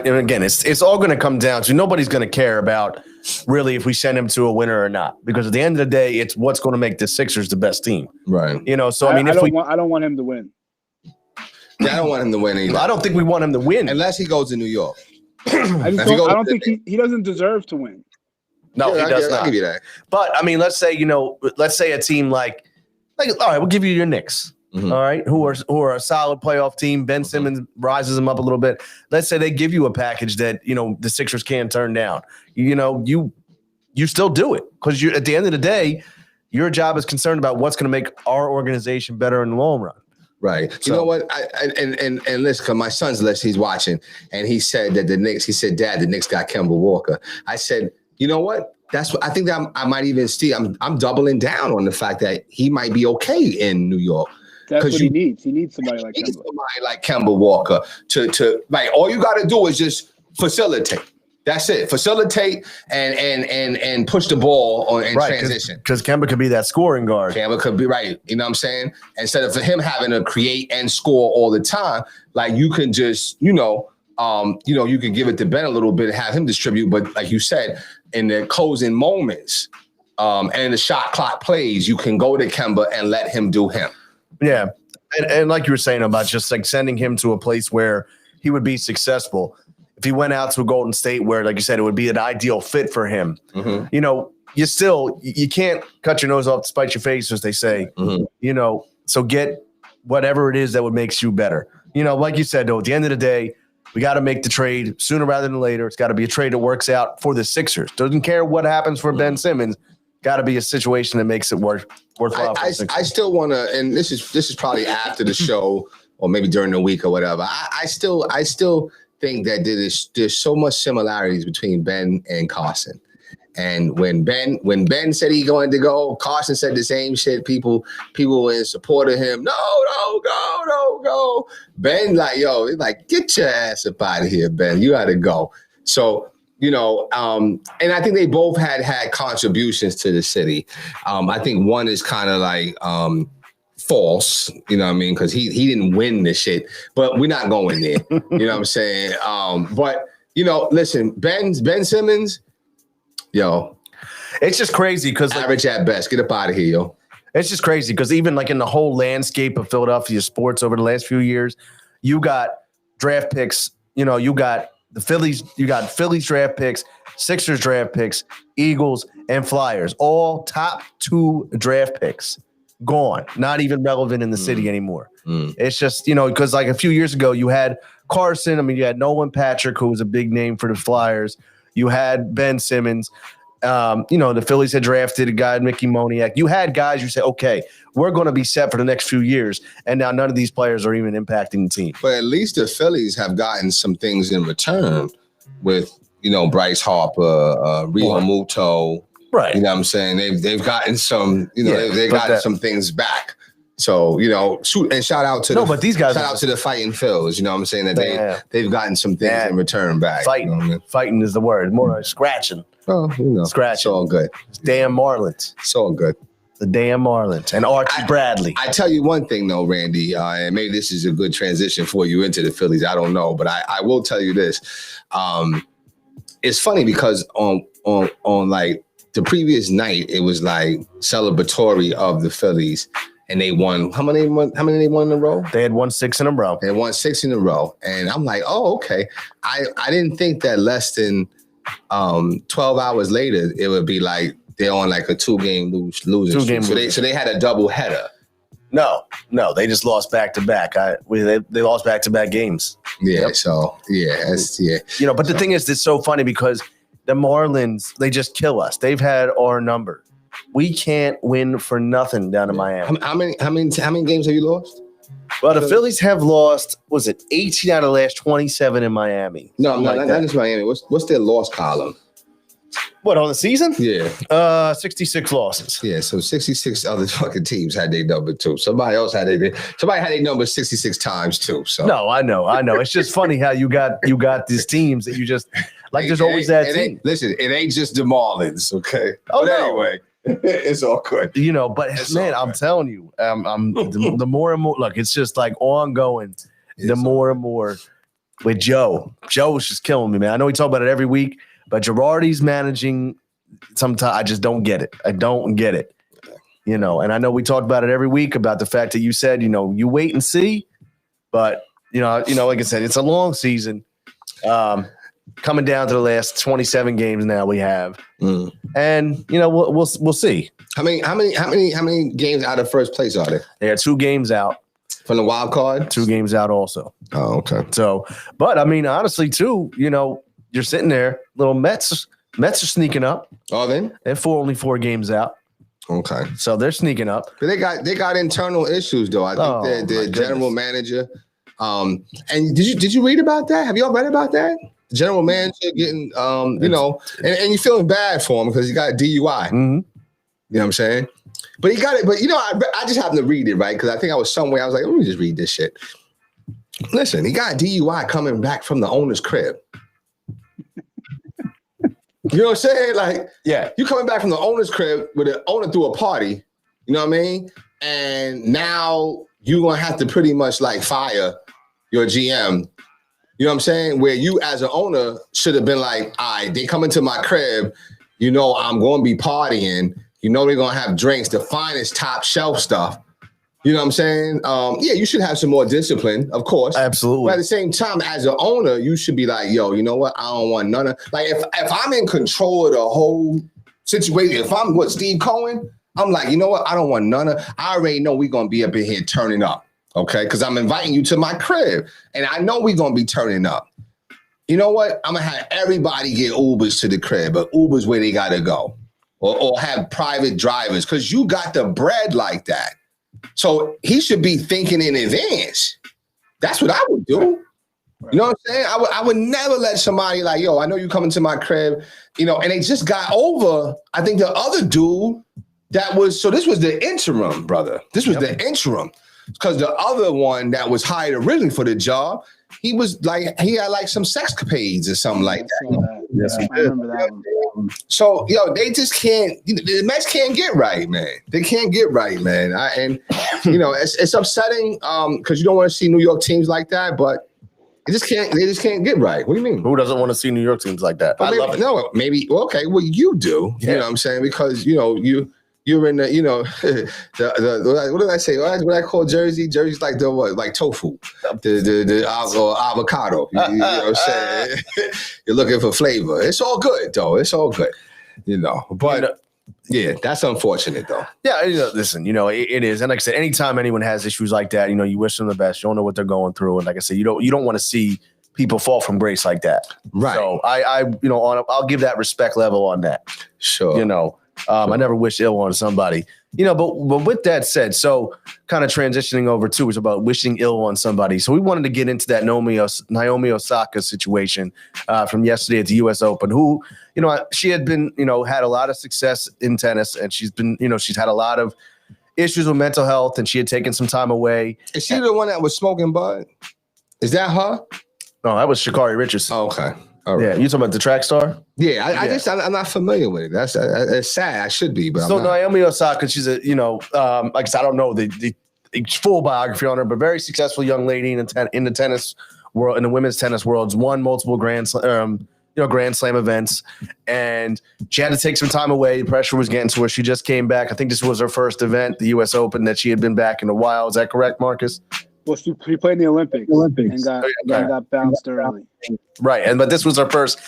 And again, it's all going to come down to nobody's going to care about really if we send him to a winner or not, because at the end of the day, it's what's going to make the Sixers the best team. Right. So I mean, I don't want him to win. Yeah, I don't want him to win either. I don't think we want him to win unless he goes to New York. I don't think he doesn't deserve to win. No, he does not. I'll give you that. But I mean, let's say a team like all right, we'll give you your Knicks. Mm-hmm. All right, who are a solid playoff team. Ben Simmons rises them up a little bit. Let's say they give you a package that the Sixers can't turn down. You still do it because you at the end of the day, your job is concerned about what's going to make our organization better in the long run. Right. So, you know what? And listen, cause my son's list, he's watching, and he said that the Knicks. He said, "Dad, the Knicks got Kemba Walker." I said, "You know what? That's what I think that I might even see. I'm doubling down on the fact that he might be okay in New York." That's what he needs. He needs somebody like Kemba. Somebody like Kemba Walker to like. All you got to do is just facilitate. That's it. Facilitate and push the ball on and transition. Because Kemba could be that scoring guard. Kemba could be right. You know what I'm saying? Instead of him having to create and score all the time, like you can just you can give it to Ben a little bit and have him distribute. But like you said, in the closing moments, and in the shot clock plays, you can go to Kemba and let him do him. Yeah. And like you were saying about just like sending him to a place where he would be successful. If he went out to a Golden State where, like you said, it would be an ideal fit for him, you can't cut your nose off to spite your face, as they say, so get whatever it is that would make you better. Like you said, though, at the end of the day, we got to make the trade sooner rather than later. It's got to be a trade that works out for the Sixers. Doesn't care what happens for Ben Simmons. Got to be a situation that makes it worthwhile. I still want to, and this is probably after the show or maybe during the week or whatever. I still think that there's so much similarities between Ben and Carson. And when Ben said he going to go, Carson said the same shit. People were in support of him. No, go. Ben get your ass up out of here, Ben. You got to go. So, and I think they both had contributions to the city. I think one is kind of like false, you know what I mean? Because he didn't win this shit, but we're not going there. You know what I'm saying? But listen, Ben Simmons, it's just crazy because average at best. Get up out of here, yo. It's just crazy because even like in the whole landscape of Philadelphia sports over the last few years, you got draft picks. You got the Phillies. You got Phillies draft picks, Sixers draft picks, Eagles, and Flyers. All top 2 draft picks gone, not even relevant in the city anymore. It's just because like a few years ago you had Carson. I mean, you had Nolan Patrick, who was a big name for the Flyers. You had Ben Simmons. The Phillies had drafted a guy, Mickey Moniak. You had guys you say, okay, we're going to be set for the next few years. And now none of these players are even impacting the team. But at least the Phillies have gotten some things in return with, Bryce Harper, Rio Muto. Right. You know what I'm saying? They've gotten some, they've gotten some things back. So, shoot, and shout out to but these guys shout out to the fighting Phils. You know what I'm saying? That they've gotten some things in return back. Fighting. You know what I mean? Fighting is the word. More like scratching. Oh, Scratching. It's all good. It's damn Marlins. It's all good. The damn Marlins. And Archie Bradley. I tell you one thing though, Randy, and maybe this is a good transition for you into the Phillies. I don't know, but I will tell you this. It's funny because on like the previous night, it was like celebratory of the Phillies. And they won. How many they won in a row? They had won 6 in a row. They won 6 in a row. And I'm like, oh, okay. I didn't think that less than 12 hours later, it would be like they're on like a 2-game losing streak. So they had a double header. No, they just lost back to back. They lost back to back games. Yeah. Yep. So yeah. But the thing is, it's so funny because the Marlins, they just kill us. They've had our number. We can't win for nothing down in Miami. How many games have you lost? Well, the Phillies have lost, 18 out of the last 27 in Miami? No, not just Miami. What's their loss column? What, on the season? Yeah. 66 losses. Yeah, so 66 other fucking teams had their number too. Somebody had their number 66 times too. So no, I know. It's just funny how you got these teams that you just like. There's always that team. Listen, it ain't just the Marlins, okay? Oh, but no. Anyway. It's all good. But man, I'm telling you, the more and more, look, it's just like ongoing. The more and more with Joe. Joe's just killing me, man. I know we talk about it every week, but Girardi's managing. Sometimes I just don't get it. I don't get it. And I know we talk about it every week about the fact that you said, you wait and see, but like I said, it's a long season. Coming down to the last 27 games now we have, and we'll see. How many games out of first place are there? They are 2 games out from the wild card. 2 games out also. Oh, okay. So, but I mean, honestly, too, you're sitting there. Little Mets are sneaking up. Oh, then they're only 4 games out. Okay, so they're sneaking up. But they got internal issues though. I think their general manager. And did you read about that? Have y'all read about that? The general manager getting, and you're feeling bad for him because he got a DUI. Mm-hmm. You know what I'm saying? But he got it. But I just happened to read it, right? Because I think I was somewhere. I was like, let me just read this shit. Listen, he got a DUI coming back from the owner's crib. You know what I'm saying? Like, yeah, you coming back from the owner's crib with the owner threw a party. You know what I mean? And now you're gonna have to pretty much like fire your GM. You know what I'm saying? Where you as an owner should have been like, all right, they come into my crib, I'm going to be partying. They're going to have drinks, the finest top shelf stuff. You know what I'm saying? Yeah, you should have some more discipline, of course. Absolutely. But at the same time, as an owner, you should be like, yo, you know what? I don't want none of, like, if I'm in control of the whole situation, if I'm Steve Cohen, I'm like, you know what? I don't want none of, I already know we're going to be up in here turning up. Okay, because I'm inviting you to my crib, and I know we're gonna be turning up. You know what? I'm gonna have everybody get Ubers to the crib, but Ubers where they gotta go, or have private drivers, because you got the bread like that. So he should be thinking in advance. That's what I would do. You know what I'm saying? I would never let somebody like, yo, I know you coming to my crib, and they just got over. I think the other dude so this was the interim, brother. This was the interim. Because the other one that was hired originally for the job, he had like some sexcapades or something like that. Yes, I remember that one. So, they just can't. The Mets can't get right, man. They can't get right, man. It's upsetting because you don't want to see New York teams like that, but they just can't get right. What do you mean? Who doesn't want to see New York teams like that? Well, I love it. No, maybe. Well, okay. Well, you do. Yeah. You know what I'm saying? Because you're in the, what did I say? What I call Jersey? Jersey's like the what? Like tofu, the avocado. You know what I'm saying? You're looking for flavor. It's all good though. It's all good, But yeah, that's unfortunate though. Yeah, listen, it is. And like I said, anytime anyone has issues like that, you wish them the best. You don't know what they're going through, and like I said, you don't want to see people fall from grace like that. Right. So I'll give that respect level on that. Sure. I never wish ill on somebody, but with that said, so kind of transitioning over to is about wishing ill on somebody. So we wanted to get into that Naomi Osaka situation from yesterday at the US Open, who, she had been, had a lot of success in tennis, and she's been, she's had a lot of issues with mental health, and she had taken some time away. Is she the one that was smoking bud? Is that her? No, that was Sha'Carri Richardson. Oh, okay. All right. Yeah, you talking about the track star? Yeah, I'm not familiar with it. That's sad. I should be, but so I'm not. Naomi Osaka, she's a like I said, I don't know the full biography on her, but very successful young lady in the tennis world, in the women's tennis world. Won multiple Grand Slam events, and she had to take some time away. The pressure was getting to her. She just came back. I think this was her first event, the U.S. Open, that she had been back in a while. Is that correct, Marcus? Well, she played in the Olympics and got bounced early. Right, but this was her first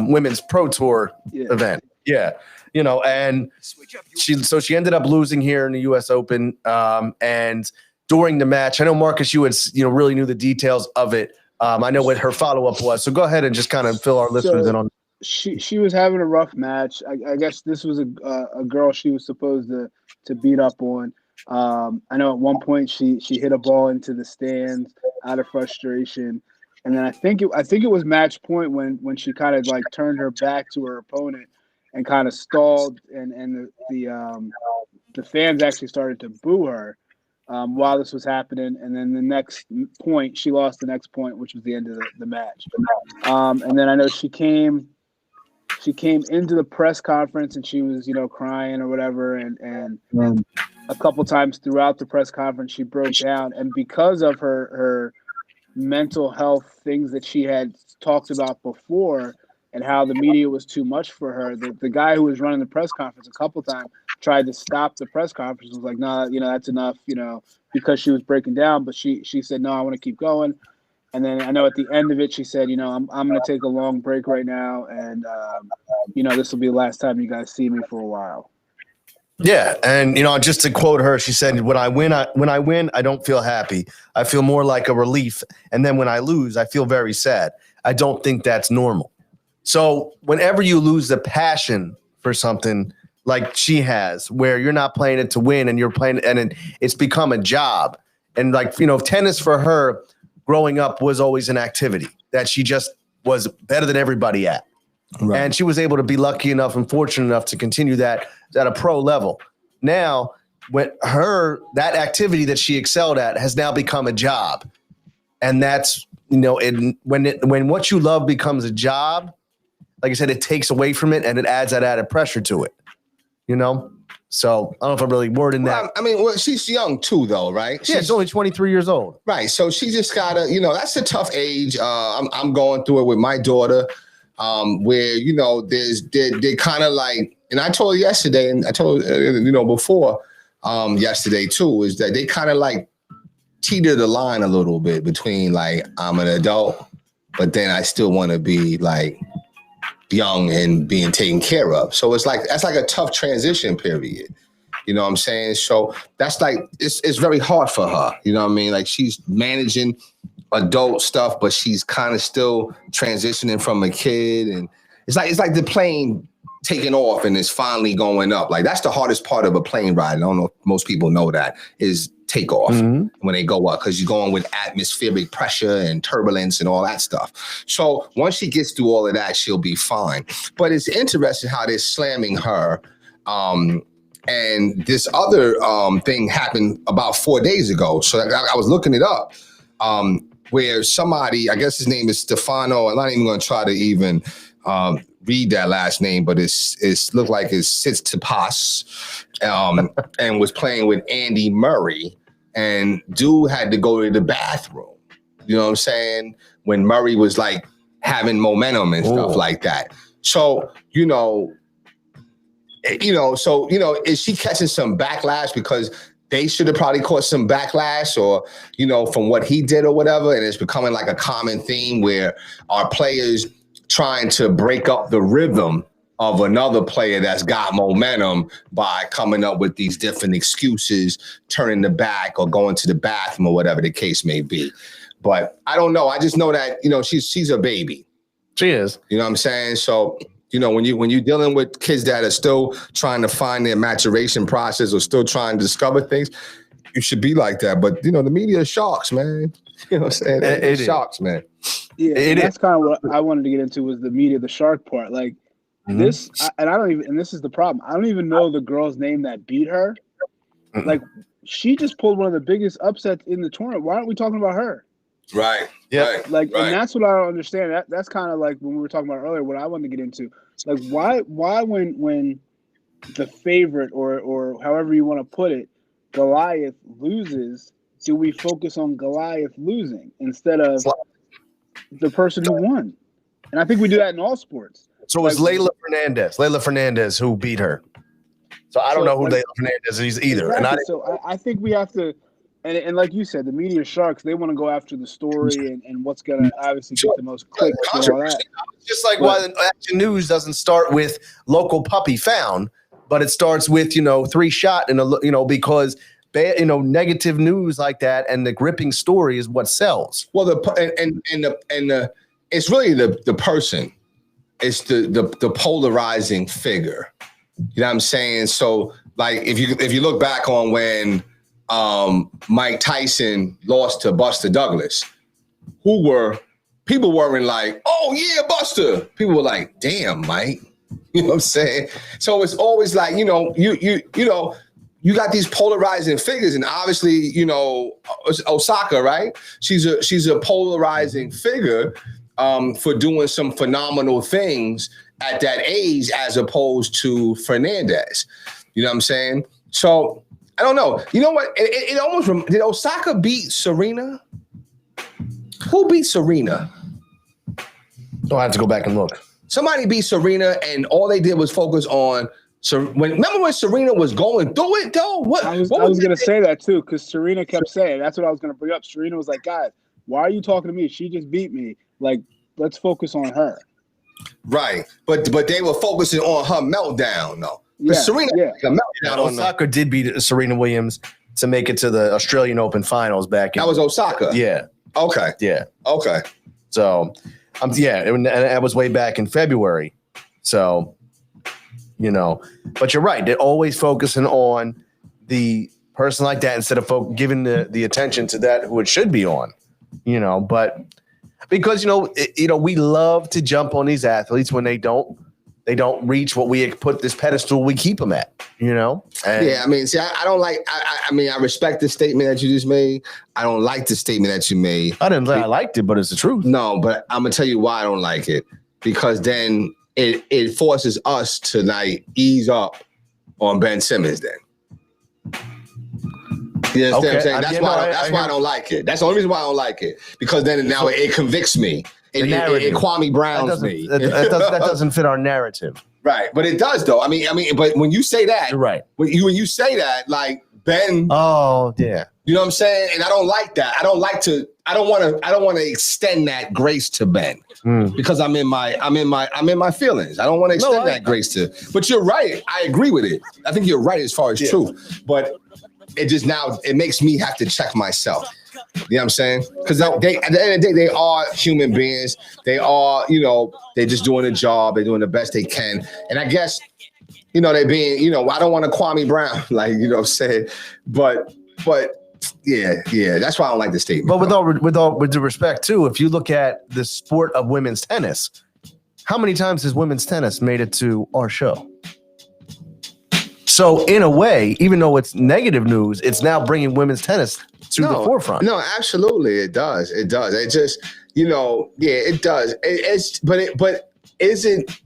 women's pro tour event. Yeah, and she ended up losing here in the U.S. Open. And during the match, I know Marcus, you had really knew the details of it. I know what her follow up was. So go ahead and just kind of fill our listeners in on. She was having a rough match. I guess this was a girl she was supposed to beat up on. I know at one point she hit a ball into the stands out of frustration, and then I think it was match point when she kind of like turned her back to her opponent and kind of stalled, and the fans actually started to boo her while this was happening, and then the next point she lost the next point, which was the end of the match, and then I know she came into the press conference and she was crying or whatever, and a couple times throughout the press conference, she broke down. And because of her mental health things that she had talked about before and how the media was too much for her, the guy who was running the press conference a couple times tried to stop the press conference. Was like, no, that's enough, because she was breaking down. But she said, no, I want to keep going. And then I know at the end of it, she said, I'm going to take a long break right now. And, this will be the last time you guys see me for a while. Yeah, and just to quote her, she said, "When I win, I don't feel happy. I feel more like a relief, and then when I lose, I feel very sad. I don't think that's normal." So, whenever you lose the passion for something like she has, where you're not playing it to win, and you're playing, and it's become a job, and tennis for her growing up was always an activity that she just was better than everybody at. Right. And she was able to be lucky enough and fortunate enough to continue that at a pro level. Now, when that activity that she excelled at has now become a job. And that's, when what you love becomes a job, like I said, it takes away from it and it adds that added pressure to it, So I don't know if I'm really wording that. I mean, she's young too, though, right? She's only 23 years old. Right. So she just gotta, that's a tough age. I'm going through it with my daughter. Where they're kind of like, and I told yesterday, and I told before yesterday too, is that they kind of like teeter the line a little bit between like I'm an adult, but then I still want to be like young and being taken care of. So that's like a tough transition period. You know what I'm saying? So that's like it's very hard for her. You know what I mean? Like she's managing adult stuff, but she's kind of still transitioning from a kid, and it's like the plane taking off and it's finally going up. Like that's the hardest part of a plane ride. I don't know if most people know that is takeoff when they go up, because you're going with atmospheric pressure and turbulence and all that stuff. So once she gets through all of that, she'll be fine. But it's interesting how they're slamming her. And this other thing happened about 4 days ago. So I was looking it up. Where somebody, I guess his name is Stefano, I'm not even going to try to even read that last name, but it's looked like it's Tsitsipas, and was playing with Andy Murray, and dude had to go to the bathroom. You know what I'm saying? When Murray was like having momentum and stuff like that. So, is she catching some backlash because they should have probably caught some backlash, or, from what he did or whatever. And it's becoming like a common theme where our players trying to break up the rhythm of another player that's got momentum by coming up with these different excuses, turning the back or going to the bathroom or whatever the case may be. But I don't know. I just know that, she's a baby. She is. You know what I'm saying? So, when you're dealing with kids that are still trying to find their maturation process or still trying to discover things, you should be like that. But, the media is sharks, man. You know what I'm saying? It's sharks, man. Yeah, that's kind of what I wanted to get into, was the media, the shark part. Like this, and this is the problem. I don't even know the girl's name that beat her. Like, she just pulled one of the biggest upsets in the tournament. Why aren't we talking about her? Right. Yeah. Right. Like, right. and that's what I don't understand. That's kind of like when we were talking about earlier, what I wanted to get into. Like, why when the favorite or however you want to put it, Goliath loses, do we focus on Goliath losing instead of the person who won? And I think we do that in all sports. So it's Layla Fernandez who beat her. So I don't know who Layla Fernandez is either. Exactly. And So I think we have to, and like you said, the media sharks, they want to go after the story and what's going to obviously get the most clicks and all that. Just like why the Action News doesn't start with local puppy found, but it starts with 3 shot and because bad negative news like that and the gripping story is what sells. Well, it's really the person. It's the polarizing figure. You know what I'm saying? So like if you look back on when Mike Tyson lost to Buster Douglas, people weren't like, oh yeah, Buster. People were like, damn, Mike. You know what I'm saying? So it's always like, you got these polarizing figures, and obviously, Osaka, right? She's a polarizing figure for doing some phenomenal things at that age, as opposed to Fernandez. You know what I'm saying? So I don't know. You know what? It almost did Osaka beat Serena? Who beat Serena? Oh, I have to go back and look. Somebody beat Serena, and all they did was focus on. Remember when Serena was going through it, though? I was going to say that too, because Serena kept saying that's what I was going to bring up. Serena was like, "Guys, why are you talking to me? She just beat me. Like, let's focus on her." Right, but they were focusing on her meltdown, though. Yeah, Serena had a meltdown. Osaka did beat Serena Williams to make it to the Australian Open finals back. That was Osaka. Yeah. Okay. Yeah. Okay. So, and that was way back in February. So, but you're right. They're always focusing on the person like that instead of giving the attention to that who it should be on. But because we love to jump on these athletes when they don't reach what we put this pedestal we keep them at. And yeah, I mean, see, I don't like. I respect the statement that you just made. I don't like the statement that you made. I didn't say I liked it, but it's the truth. No, but I'm gonna tell you why I don't like it, because then it forces us to like ease up on Ben Simmons. Then you understand what I'm saying? That's why I don't like it. That's the only reason why I don't like it, because then now it convicts me. It Kwame Browns me. That doesn't fit our narrative. Right, but it does though. I mean, but when you say that, you're right. When you say that, like Ben. Oh yeah. You know what I'm saying? And I don't like that. I don't want to extend that grace to Ben because I'm in my feelings. I don't want to extend that grace to. But you're right. I agree with it. I think you're right as far as truth. But it makes me have to check myself. You know what I'm saying? Because at the end of the day, they are human beings. They are, they're just doing a job. They're doing the best they can. And I guess, they being, I don't want to Kwame Brown, like, what I'm saying. But yeah, that's why I don't like the statement. But with due respect too, if you look at the sport of women's tennis, how many times has women's tennis made it to our show? So in a way, even though it's negative news, it's now bringing women's tennis to the forefront. No, absolutely, it does. It does. It just, it does. But isn't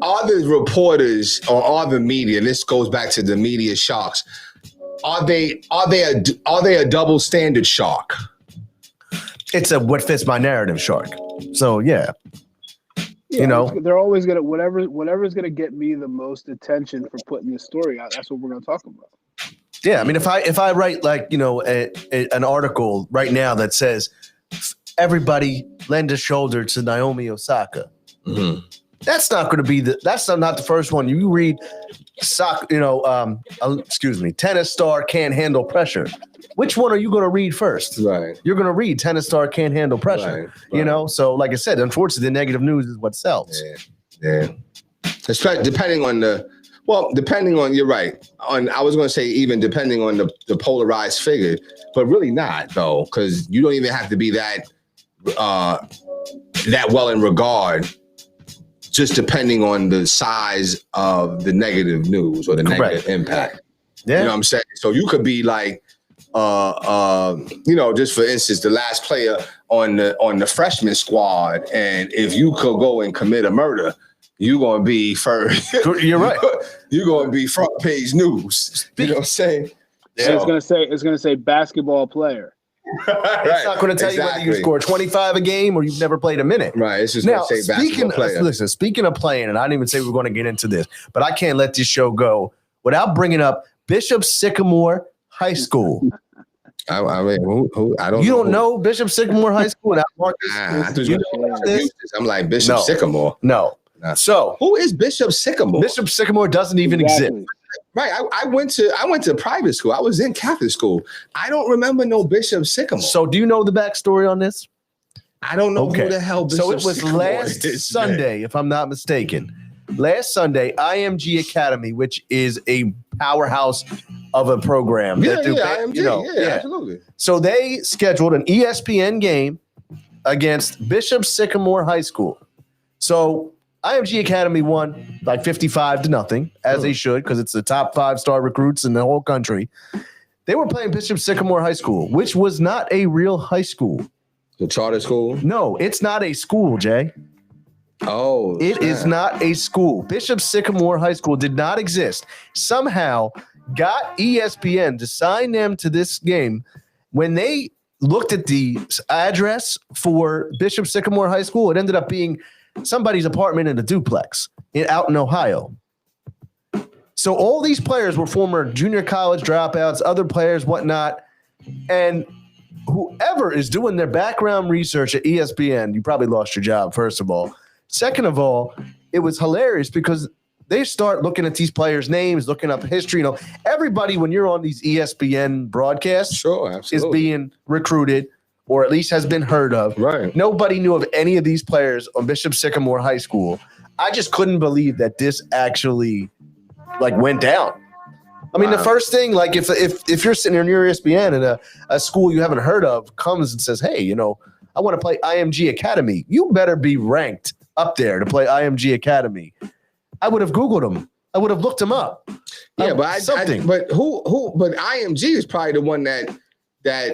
are the reporters or are the media? And this goes back to the media sharks. Are they a double standard shark? It's a what fits my narrative shark. So yeah. They're always gonna whatever's gonna get me the most attention for putting this story out. That's what we're gonna talk about. Yeah, I mean, if I write like an article right now that says everybody lend a shoulder to Naomi Osaka, that's not going to be that's not the first one. You read tennis star can't handle pressure. Which one are you going to read first? Right. You're going to read tennis star can't handle pressure. Right. So like I said, unfortunately, the negative news is what sells. Yeah. Depending on you're right. I was going to say even depending on the polarized figure, but really not though, because you don't even have to be that well in regard. Just depending on the size of the negative news or the negative impact. Yeah. You know what I'm saying? So you could be like, just for instance, the last player on the freshman squad, and if you could go and commit a murder, you're gonna be first. You're right. You're gonna be front page news. You know what I'm saying? And it's gonna say basketball player. It's not going to tell you whether you score 25 a game or you've never played a minute. Right. It's just going to say basketball player. Listen, speaking of playing, and I didn't even say we were going to get into this, but I can't let this show go without bringing up Bishop Sycamore High School. I mean, who? I don't. You know don't know Bishop Sycamore High School? I'm like Bishop Sycamore. No. So who is Bishop Sycamore? Bishop Sycamore doesn't even exist. Right. I went to private school. I was in Catholic school. I don't remember no Bishop Sycamore. So do you know the backstory on this? I don't know who the hell Bishop So it was Sycamore last is, Sunday, man. If I'm not mistaken. Last Sunday, IMG Academy, which is a powerhouse of a program. IMG. Absolutely. So they scheduled an ESPN game against Bishop Sycamore High School. So IMG Academy won like 55-0, as they should, because it's the top 5-star recruits in the whole country. They were playing Bishop Sycamore High School, which was not a real high school. The charter school? No, it's not a school, Jay. Oh, it is not a school. Bishop Sycamore High School did not exist. Somehow got ESPN to sign them to this game. When they looked at the address for Bishop Sycamore High School, it ended up being somebody's apartment in a duplex out in Ohio. So all these players were former junior college dropouts, other players, whatnot. And whoever is doing their background research at ESPN, you probably lost your job, first of all. Second of all, it was hilarious because they start looking at these players' names, looking up history. You know, everybody, when you're on these ESPN broadcasts, is being recruited or at least has been heard of. Right. Nobody knew of any of these players on Bishop Sycamore High School. I just couldn't believe that this actually went down. I mean, the first thing, if you're sitting near ESPN and a school you haven't heard of comes and says, hey, I want to play IMG Academy, you better be ranked up there to play IMG Academy. I would have Googled them. I would have looked them up. Yeah, but IMG is probably the one that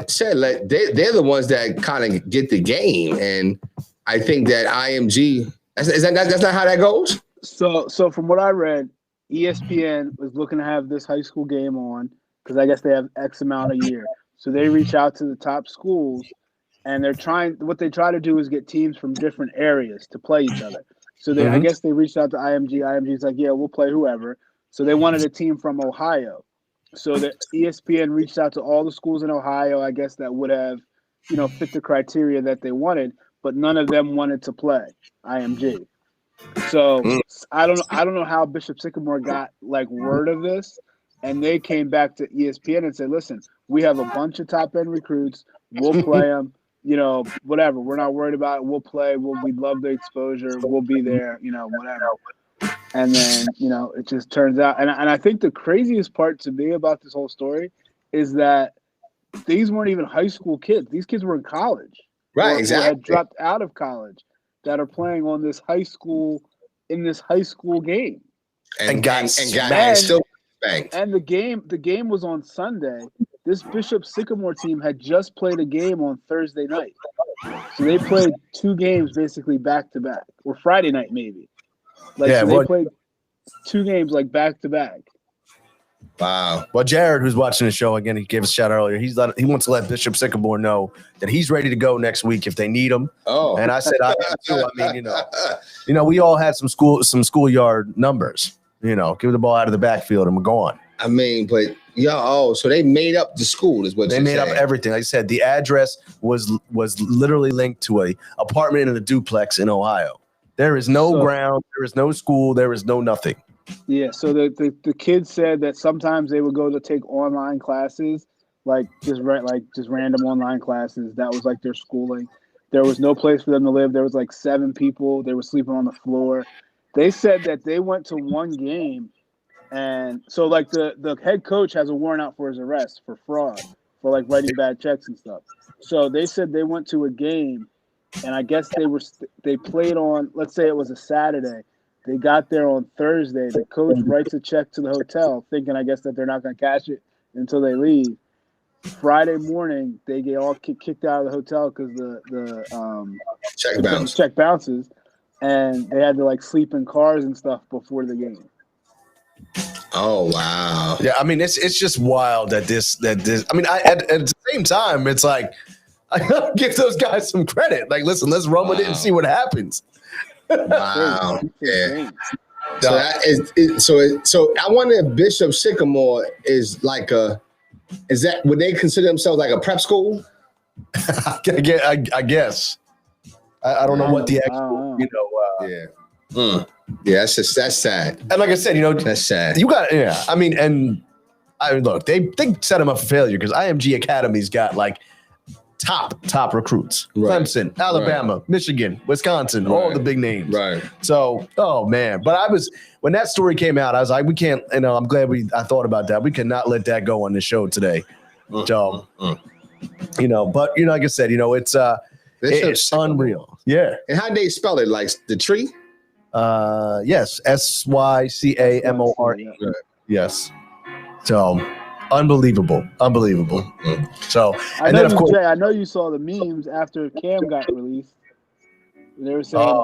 said they're the ones that kind of get the game, and I think that IMG that's not how that goes. So from what I read, ESPN was looking to have this high school game on because I guess they have X amount a year. So they reach out to the top schools, and what they try to do is get teams from different areas to play each other. So I guess they reached out to IMG. IMG's like, yeah, we'll play whoever. So they wanted a team from Ohio. So the ESPN reached out to all the schools in Ohio, I guess, that would have, fit the criteria that they wanted, but none of them wanted to play IMG. So I don't know how Bishop Sycamore got word of this, and they came back to ESPN and said, listen, we have a bunch of top end recruits. We'll play them. Whatever. We're not worried about it. We'll play. We'd love the exposure. We'll be there, whatever. And then, it just turns out. And I think the craziest part to me about this whole story is that these weren't even high school kids. These kids were in college. Right, exactly. Or had dropped out of college that are playing on this high school game. And still spanked. And the game was on Sunday. This Bishop Sycamore team had just played a game on Thursday night. So they played 2 games basically back to back, or Friday night maybe. They played 2 games back to back. Wow. Well, Jared, who's watching the show again, he gave us a shout out earlier. He wants to let Bishop Sycamore know that he's ready to go next week if they need him. Oh, and I said I am too. I mean, we all had some schoolyard numbers. Give the ball out of the backfield and we're going. I mean, but so they made up the school is what they made up everything. Like I said, the address was literally linked to a apartment in a duplex in Ohio. There is no ground. There is no school. There is no nothing. Yeah. So the kids said that sometimes they would go to take online classes, just random online classes. That was their schooling. There was no place for them to live. There was 7 people. They were sleeping on the floor. They said that they went to one game. And so, the head coach has a warrant out for his arrest for fraud, for writing bad checks and stuff. So they said they went to a game, and I guess they played on. Let's say it was a Saturday. They got there on Thursday. The coach writes a check to the hotel, thinking, I guess, that they're not going to cash it until they leave. Friday morning, they get all kicked out of the hotel because the check bounces, and they had to like sleep in cars and stuff before the game. Oh wow! Yeah, I mean it's just wild that this. I mean, at the same time, it's like I gotta give those guys some credit. Like, listen, let's run with it and see what happens. Wow. Yeah. So that is so. I wonder if Bishop Sycamore is like would they consider themselves like a prep school? I guess. I don't know what the actual, Yeah, that's sad. And like I said, that's sad. You got I mean, and look, they set him up for failure because IMG Academy's got like top recruits. Right. Clemson, Alabama, Michigan, Wisconsin, all the big names. Right. So, oh man. But when that story came out, I was like, we can't, I'm glad I thought about that. We cannot let that go on the show today. So, but like I said, it's unreal. Yeah. And how they spell it? Like the tree? Yes. SYCAMORE. Yes. So unbelievable. Mm-hmm. So, and then of course, Jay, I know you saw the memes after Cam got released. They were saying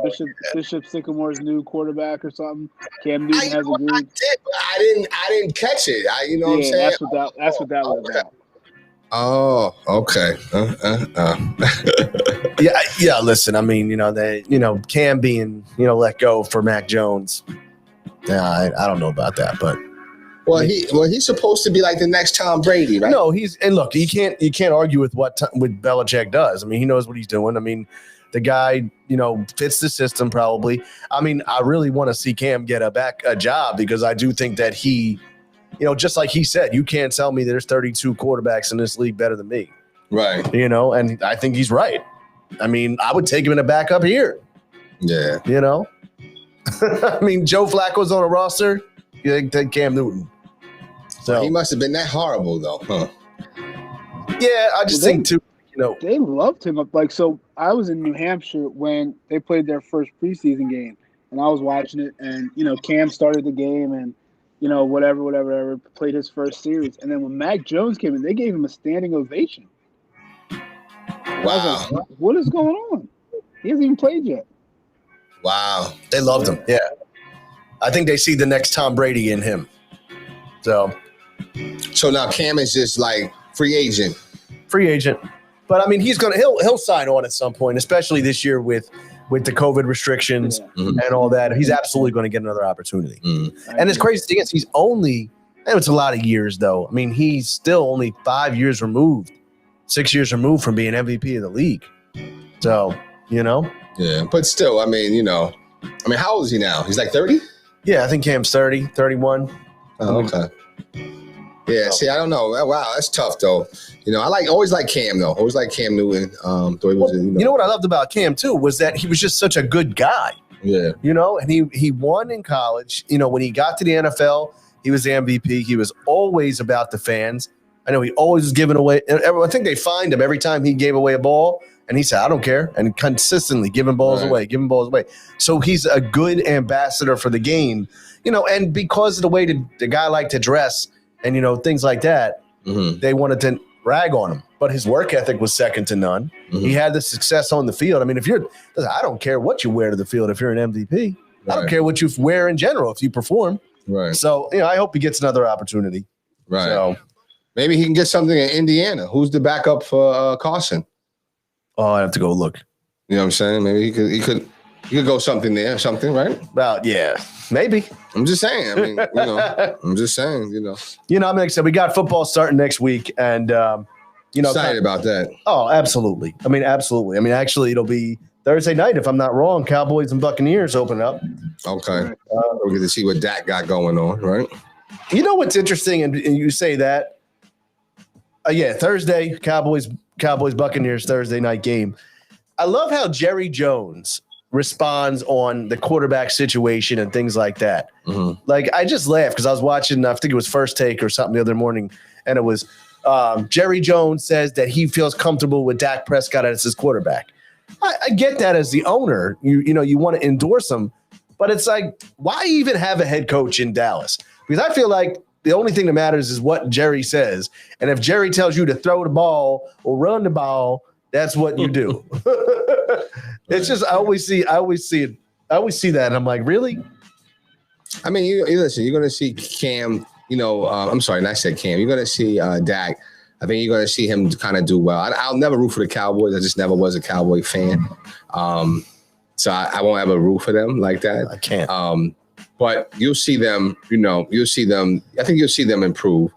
Bishop Sycamore's new quarterback or something. Cam Newton has agreed. I did, but I didn't catch it. What I'm saying? That's what that was about. Oh, okay. Yeah. Listen, I mean, Cam being, let go for Mac Jones. Yeah, I don't know about that, but he's supposed to be like the next Tom Brady, right? No, look, you can't argue with what Belichick does. I mean, he knows what he's doing. I mean, the guy, fits the system probably. I mean, I really want to see Cam get a job because I do think that he. Just like he said, you can't tell me there's 32 quarterbacks in this league better than me. Right. And I think he's right. I mean, I would take him in a backup here. Yeah. I mean, Joe Flacco's on a roster. You take Cam Newton. So he must have been that horrible, though, huh? Yeah, I just think, too, They loved him. So I was in New Hampshire when they played their first preseason game, and I was watching it, and, Cam started the game, and, whatever, played his first series. And then when Mac Jones came in, they gave him a standing ovation. Wow. Like, what is going on? He hasn't even played yet. Wow. They loved him. Yeah. I think they see the next Tom Brady in him. So now Cam is just like free agent. But I mean, he'll sign on at some point, especially this year with the COVID restrictions and all that. He's absolutely going to get another opportunity. Mm-hmm. And his crazy thing is it's a lot of years though. I mean, he's still only 6 years removed from being MVP of the league. So, Yeah, but still, I mean, how old is he now? He's like 30? Yeah, I think Cam's 30, 31. Oh, okay. Yeah, see, I don't know. Wow, that's tough though. I always like Cam though. Always like Cam Newton. You know what I loved about Cam too was that he was just such a good guy. Yeah. And he won in college. When he got to the NFL, he was the MVP. He was always about the fans. I know he always was giving away. I think they fined him every time he gave away a ball, and he said, "I don't care," and consistently giving balls away. So he's a good ambassador for the game. And because of the way the guy liked to dress and, things like that, they wanted to rag on him. But his work ethic was second to none. Mm-hmm. He had the success on the field. I mean, I don't care what you wear to the field if you're an MVP. Right. I don't care what you wear in general if you perform. Right. So, I hope he gets another opportunity. Right. So maybe he can get something in Indiana. Who's the backup for Carson? Oh, I have to go look. You know what I'm saying? Maybe he could go something there, right? Well, yeah, maybe. I'm just saying. I mean, I'm just saying, like I said, we got football starting next week, and excited about that. Oh, absolutely. I mean, absolutely. I mean, actually, it'll be Thursday night, if I'm not wrong. Cowboys and Buccaneers open up. Okay, we'll get to see what Dak got going on, right? You know what's interesting, and you say that. Thursday, Cowboys Buccaneers Thursday night game. I love how Jerry Jones responds on the quarterback situation and things like that. Mm-hmm. Like, I just laughed because I was watching, I think it was First Take or something the other morning, and it was Jerry Jones says that he feels comfortable with Dak Prescott as his quarterback. I get that as the owner. You want to endorse him, But it's like, why even have a head coach in Dallas? Because I feel like the only thing that matters is what Jerry says. And if Jerry tells you to throw the ball or run the ball, that's what you do. It's just, I always see it. I always see that. And I'm like, really? I mean, you listen, you're going to see Cam, I'm sorry, not said Cam. You're going to see Dak. I think you're going to see him kind of do well. I'll never root for the Cowboys. I just never was a Cowboy fan. So I won't ever root for them like that. I can't. But you'll see them, I think you'll see them improve.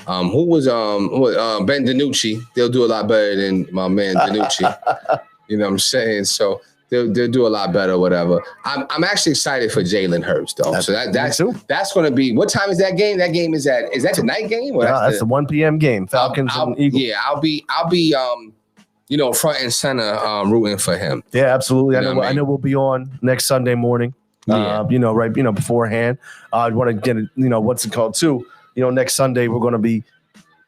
Who was Ben DiNucci? They'll do a lot better than my man DiNucci. You know what I'm saying? So they'll do a lot better, whatever. I'm actually excited for Jalen Hurts though. That's going to be. What time is that game? That game is that the night game? Or that's the 1 p.m. game. Falcons and Eagles. Yeah, I'll be front and center rooting for him. Yeah, absolutely. I know we'll be on next Sunday morning. Yeah. Beforehand. I want to get it. What's it called too? Next Sunday we're going to be,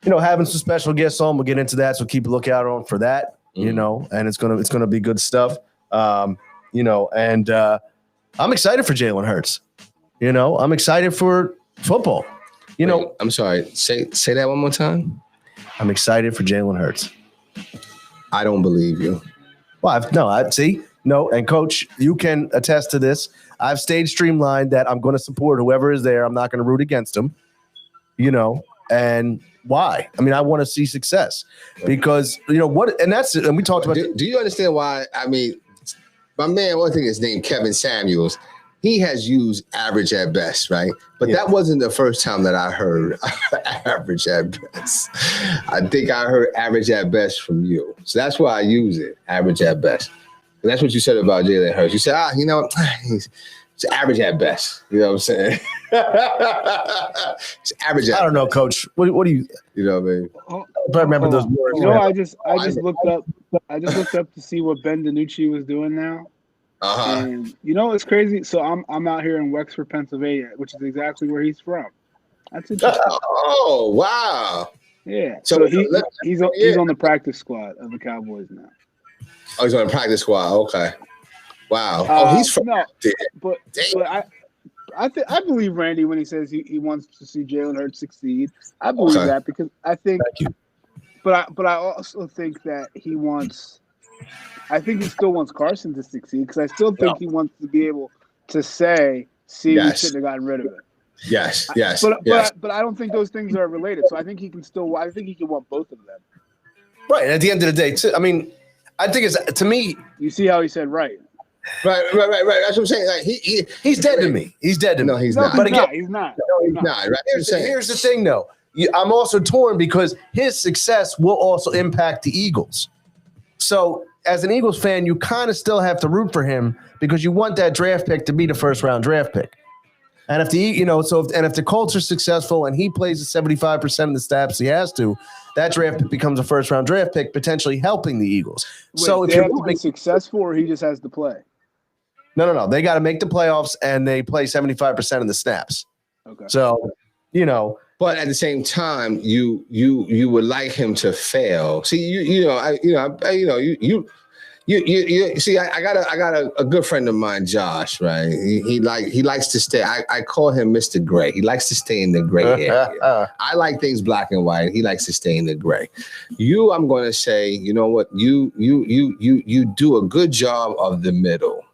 having some special guests on. We'll get into that, so keep a lookout on for that. And it's gonna be good stuff. And I'm excited for Jalen Hurts. I'm excited for football. Wait, I'm sorry. Say that one more time. I'm excited for Jalen Hurts. I don't believe you. Well, and Coach, you can attest to this. I've stayed streamlined that I'm going to support whoever is there. I'm not going to root against him. And why? I mean, I want to see success because what, and we talked about. Do you understand why? I mean, my man, one thing is named Kevin Samuels. He has used average at best, right? But that wasn't the first time that I heard average at best. I think I heard average at best from you. So that's why I use it, average at best. And that's what you said about Jalen Hurts. You said, he's average at best. You know what I'm saying? It's average at best. I don't know, Coach. What do you? You know what I mean? I remember those words. I just looked up. I just looked up to see what Ben DiNucci was doing now. Uh-huh. And it's crazy. So I'm out here in Wexford, Pennsylvania, which is exactly where he's from. That's interesting. Oh wow! Yeah. So he's on the practice squad of the Cowboys now. Oh, he's on the practice squad. Okay. Wow. He's from. No, but I believe Randy when he says he wants to see Jalen Hurts succeed. I believe that because I think. Thank you. But I also think that he wants. I think he still wants Carson to succeed because I still think he wants to be able to say, "See, we shouldn't have gotten rid of it." Yes. But I don't think those things are related. So I think he can still. I think he can want both of them. Right. At the end of the day, too. I mean, I think it's to me. You see how he said right. Right. That's what I'm saying. Like he's dead to me. He's dead to me. No, he's not. But again, he's not. No, he's not. Right. Here's the thing, though. I'm also torn because his success will also impact the Eagles. So as an Eagles fan, you kind of still have to root for him because you want that draft pick to be the first round draft pick. And if the Colts are successful and he plays at 75% of the snaps he has to, that draft pick becomes a first round draft pick, potentially helping the Eagles. Wait, so if they have to be successful or he just has to play? No. They got to make the playoffs and they play 75% of the snaps. Okay. So, But at the same time, you would like him to fail. See, see, I got a good friend of mine, Josh. Right? He likes to stay. I call him Mr. Gray. He likes to stay in the gray area. I like things black and white. He likes to stay in the gray. I'm going to say, you know what? You do a good job of the middle.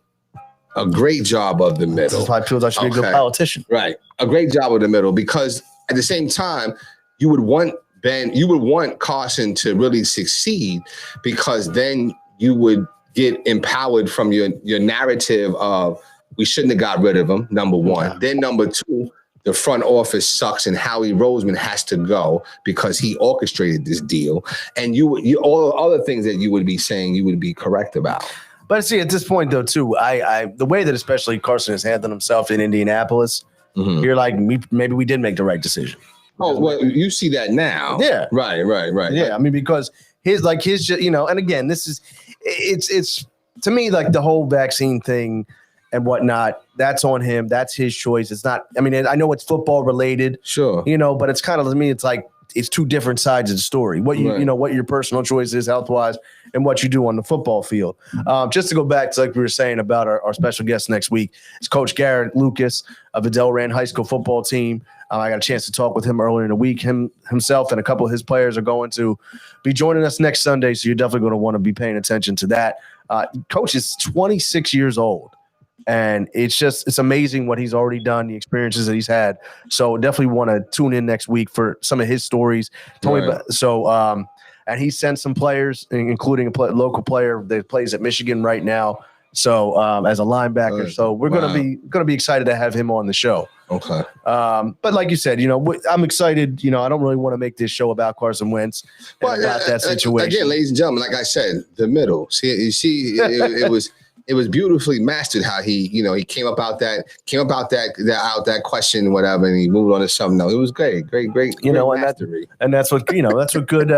A great job of the middle. That's why I feel I should be a good politician. Right. A great job of the middle because. At the same time, you would want Carson to really succeed because then you would get empowered from your narrative of we shouldn't have got rid of him, number one. Yeah. Then number two, the front office sucks and Howie Roseman has to go because he orchestrated this deal. And you all other things that you would be saying you would be correct about. But see, at this point, though, too, I the way that especially Carson has handled himself in Indianapolis, you're like, maybe we did make the right decision. Oh, well, you see that now. Yeah. Right. Yeah. I mean, because his, and again, it's to me, like the whole vaccine thing and whatnot, that's on him. That's his choice. It's not, I mean, I know it's football related. Sure. But it's kind of, to me, it's like, it's two different sides of the story. What you know, what your personal choice is health wise, and what you do on the football field. Just to go back to like we were saying about our special guest next week, it's Coach Garrett Lucas of the Delran High School football team. I got a chance to talk with him earlier in the week. Himself and a couple of his players are going to be joining us next Sunday, so you're definitely going to want to be paying attention to that. Coach is 26 years old, and it's amazing what he's already done, the experiences that he's had. So definitely want to tune in next week for some of his stories. And he sent some players, including a local player that plays at Michigan right now. So as a linebacker, so we're gonna be excited to have him on the show. Okay. But like you said, I'm excited. I don't really want to make this show about Carson Wentz and about that situation. Again, ladies and gentlemen, like I said, the middle. See, you see, it was beautifully mastered how he came about that question, whatever, and he moved on to something else. It was great mastery. And that's what good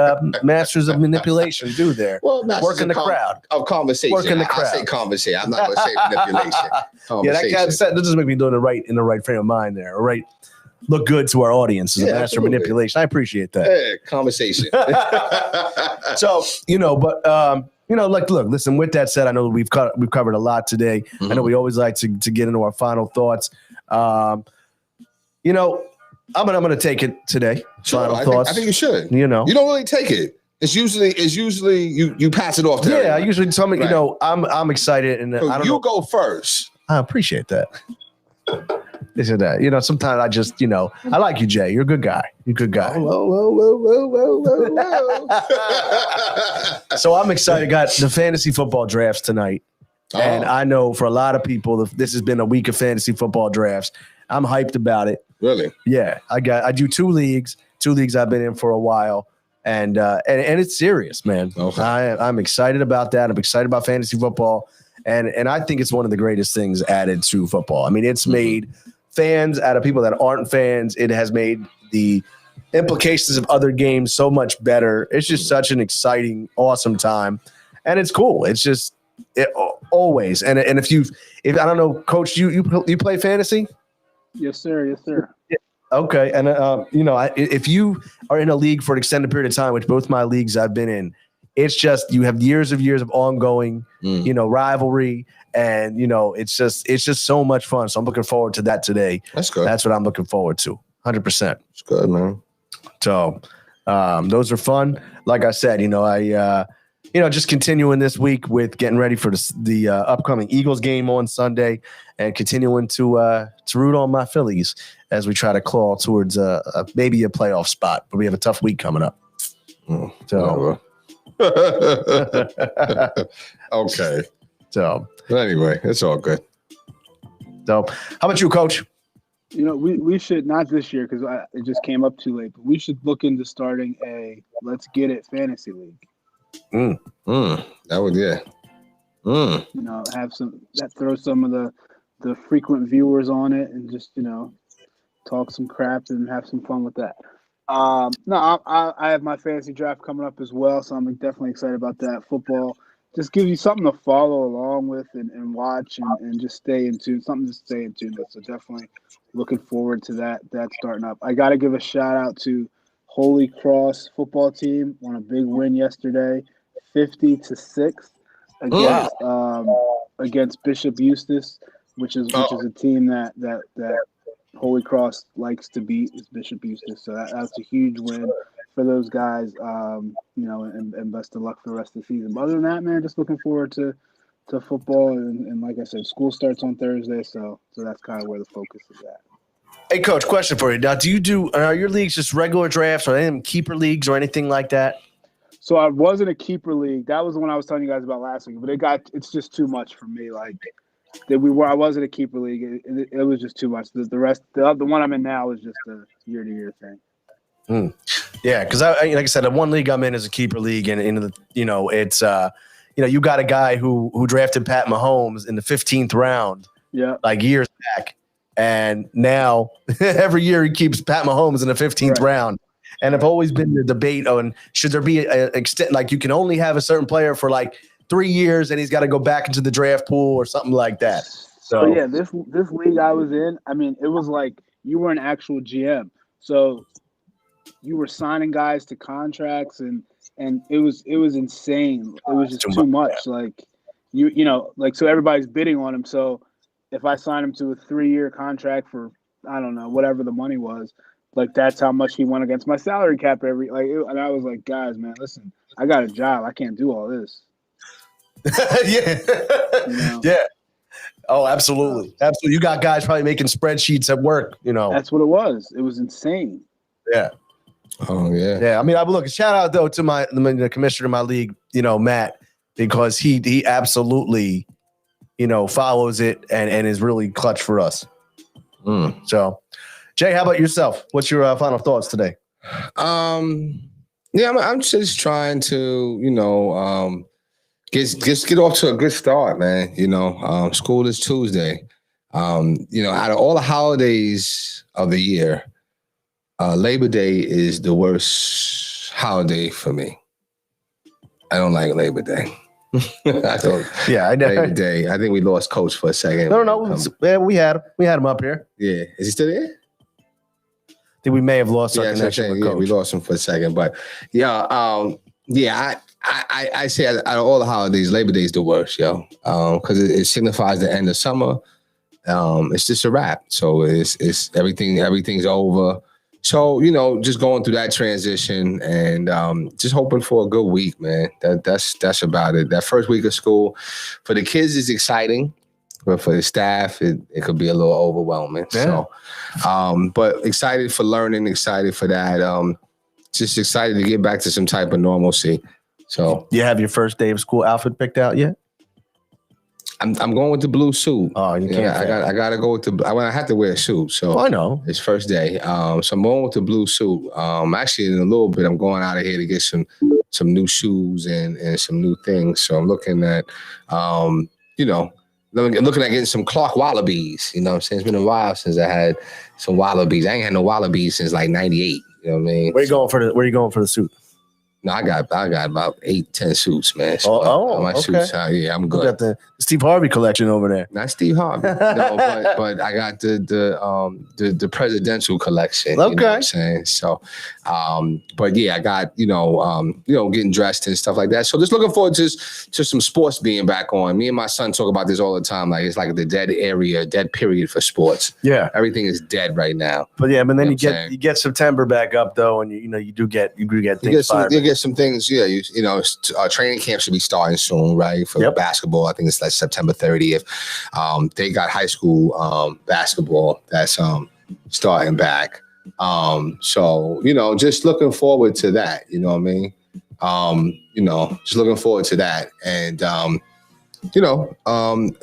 masters of manipulation do there. Well, working the crowd of conversation. Working the crowd. I say conversation. I'm not going to say manipulation. That doesn't make me do it in the right frame of mind there. All right. Look good to our audience as a master of manipulation. I appreciate that. Yeah, conversation. So, look, listen, with that said, I know we've covered a lot today. Mm-hmm. I know we always like to get into our final thoughts. I'm going to take it today. Sure, final thoughts. I think you should. You don't really take it. It's usually you pass it off to everyone. I usually tell me, right. I'm excited, and so you go first. I appreciate that. They said that. Sometimes I just, I like you, Jay. You're a good guy. Whoa. So I'm excited. Got the fantasy football drafts tonight. Oh. And I know for a lot of people, this has been a week of fantasy football drafts. I'm hyped about it. Really? Yeah. I do two leagues I've been in for a while. And it's serious, man. Okay. I'm excited about that. I'm excited about fantasy football. And I think it's one of the greatest things added to football. I mean, it's made fans out of people that aren't fans. It has made the implications of other games so much better. It's just such an exciting, awesome time. And it's cool. It's just always. And if I don't know, Coach, you play fantasy? Yes, sir. Yes, sir. Yeah. Okay. And, if you are in a league for an extended period of time, which both my leagues I've been in, it's just you have years of ongoing, rivalry, and it's just so much fun. So I'm looking forward to that today. That's good. That's what I'm looking forward to. 100%. It's good, man. So those are fun. Like I said, just continuing this week with getting ready for the upcoming Eagles game on Sunday, and continuing to root on my Phillies as we try to claw towards maybe a playoff spot. But we have a tough week coming up. So. Okay. So anyway, it's all good. So how about you, Coach? We should, not this year because it just came up too late, but we should look into starting a Let's Get It fantasy league. That would, yeah. Throw some of the frequent viewers on it and just talk some crap and have some fun with that. I have my fantasy draft coming up as well, so I'm definitely excited about that. Football just gives you something to follow along with and watch and just stay in tune, something to stay in tune with. So definitely looking forward to that starting up. I got to give a shout out to Holy Cross football team. Won a big win yesterday, 50-6 against Bishop Eustace, which is a team that Holy Cross likes to beat, is Bishop Eustace. So that's a huge win for those guys, and best of luck for the rest of the season. But other than that, man, just looking forward to football. And like I said, school starts on Thursday, so that's kind of where the focus is at. Hey, Coach, question for you. Now, are your leagues just regular drafts or any keeper leagues or anything like that? So I wasn't a keeper league. That was the one I was telling you guys about last week. But it's just too much for me. Like – I wasn't a keeper league. It was just too much. The rest, the one I'm in now is just a year-to-year thing. Yeah, because like I said, the one league I'm in is a keeper league, and it's you got a guy who drafted Pat Mahomes in the 15th round, like years back, and now every year he keeps Pat Mahomes in the 15th round. And I've always been the debate on should there be an extent, like you can only have a certain player for like 3 years and he's got to go back into the draft pool or something like that. So this league I was in, I mean, it was like you were an actual GM. So you were signing guys to contracts, and it was insane. It was just too much. Like you know, like so everybody's bidding on him. So if I sign him to a 3-year contract for I don't know whatever the money was, like that's how much he went against my salary cap and I was like, guys, man, listen, I got a job. I can't do all this. Yeah. You know? Yeah. Oh, absolutely. Absolutely. You got guys probably making spreadsheets at work, you know. That's what it was. It was insane. Yeah. Oh, yeah. Yeah. I mean, look, shout out though to the commissioner of my league, you know, Matt, because he absolutely, you know, follows it and is really clutch for us. So, Jay, how about yourself? What's your final thoughts today? Yeah, I'm just trying to, you know, get off to a good start, man. You know, school is Tuesday. You know, out of all the holidays of the year, Labor Day is the worst holiday for me. I don't like Labor Day. Yeah, I know. Labor Day. I think we lost coach for a second. No. We had him up here. Yeah, is he still there? I think we may have lost our connection with yeah, coach. we lost him for a second, but yeah, I say out of all the holidays, Labor Day is the worst, yo, because it signifies the end of summer. It's just a wrap. So it's everything's over. So, you know, just going through that transition and just hoping for a good week, man. That's about it. That first week of school for the kids is exciting, but for the staff, it could be a little overwhelming. Yeah. So, but excited for learning, excited for that. Just excited to get back to some type of normalcy. So, you have your first day of school outfit picked out yet? I'm going with the blue suit. Oh, you can't. Yeah, I gotta go with I have to wear a suit. So I know it's first day. So I'm going with the blue suit. Actually, in a little bit, I'm going out of here to get some new shoes and some new things. So I'm looking at, you know, looking at getting some Clark Wallabies. You know what I'm saying? It's been a while since I had some Wallabies. I ain't had no Wallabies since like '98. You know what I mean? Where you going for the suit? No, I got about 8-10 suits, man. So my okay. suits, yeah, I'm good. You got the Steve Harvey collection over there. Not Steve Harvey, no, but I got the presidential collection. Okay. You know what I'm saying? So, but yeah, I got you know getting dressed and stuff like that. So just looking forward to some sports being back on. Me and my son talk about this all the time. Like it's like the dead period for sports. Yeah, everything is dead right now. But yeah, but then you get September back up though, and you do get things. You get some things. Yeah, you know, training camp should be starting soon, right? For basketball, I think it's like September 30th. They got high school basketball that's starting back. So you know, just looking forward to that. You know what I mean? You know, just looking forward to that, and you know,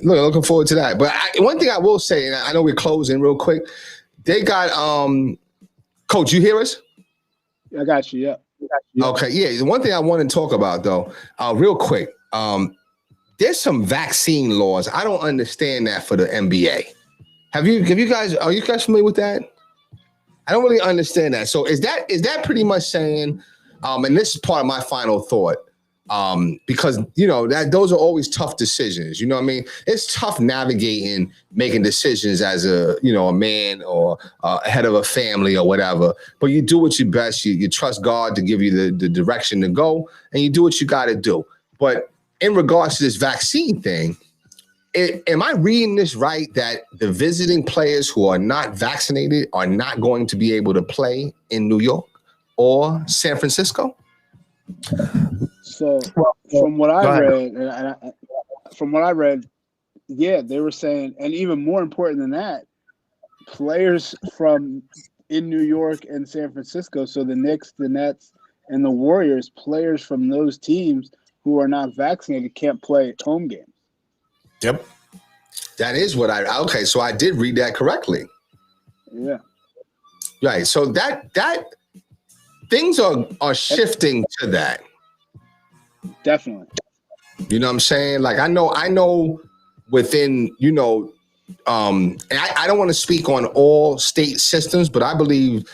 looking forward to that. But one thing I will say, and I know we're closing real quick. They got Coach. You hear us? I got you. Yeah. Okay, yeah. The one thing I want to talk about though, real quick, there's some vaccine laws. I don't understand that for the NBA. Are you guys familiar with that? I don't really understand that. So is that pretty much saying, and this is part of my final thought, because you know that those are always tough decisions. You know what I mean? It's tough navigating, making decisions as a man or head of a family or whatever. But you do what you best. You trust God to give you the direction to go, and you do what you got to do. But in regards to this vaccine thing, am I reading this right that the visiting players who are not vaccinated are not going to be able to play in New York or San Francisco? So from what I read, yeah, they were saying, and even more important than that, players from in New York and San Francisco, so the Knicks, the Nets, and the Warriors, players from those teams who are not vaccinated can't play at home games. Yep. That is what okay, so I did read that correctly. Yeah. Right. So that things are shifting to that. Definitely. You know what I'm saying? Like I know within, and I don't want to speak on all state systems, but I believe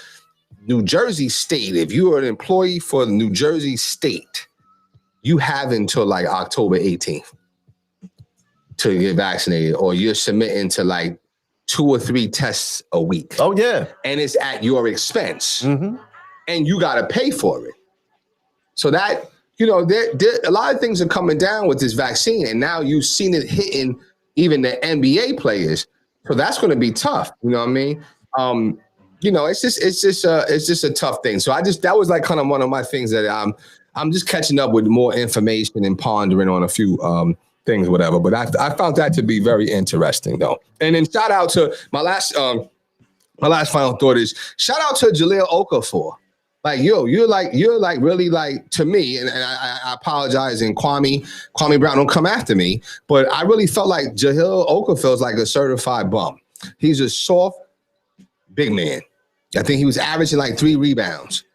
New Jersey State, if you are an employee for the New Jersey State, you have until like October 18th to get vaccinated, or you're submitting to like 2 or 3 tests a week. Oh, yeah. And it's at your expense. Mm-hmm. and you got to pay for it. So that, you know, there a lot of things are coming down with this vaccine, and now you've seen it hitting even the NBA players. So that's going to be tough. You know what I mean? You know, it's just a tough thing. So that was like kind of one of my things that I'm just catching up with more information and pondering on a few things, whatever. But I found that to be very interesting, though. And then shout out to my last final thought is shout out to Jahlil Okafor. Like, you're like really like, to me, and I apologize, and Kwame Brown, don't come after me, but I really felt like Jahlil Okafor is like a certified bum. He's a soft, big man. I think he was averaging like 3 rebounds.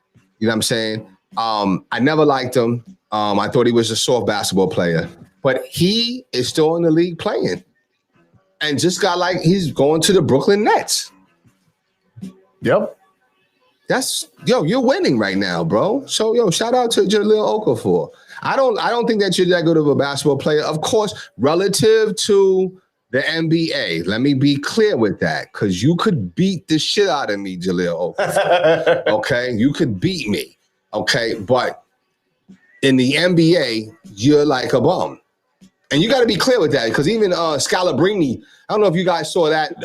You know what I'm saying? I never liked him. I thought he was a soft basketball player, but he is still in the league playing, and just got like he's going to the Brooklyn Nets. Yep. You're winning right now, bro. So shout out to Jahlil Okafor. I don't think that you're that good of a basketball player. Of course, relative to the NBA, let me be clear with that, because you could beat the shit out of me, Jahlil Okafor. Okay, you could beat me. Okay, but in the NBA, you're like a bum. And you got to be clear with that, because even Scalabrine, I don't know if you guys saw that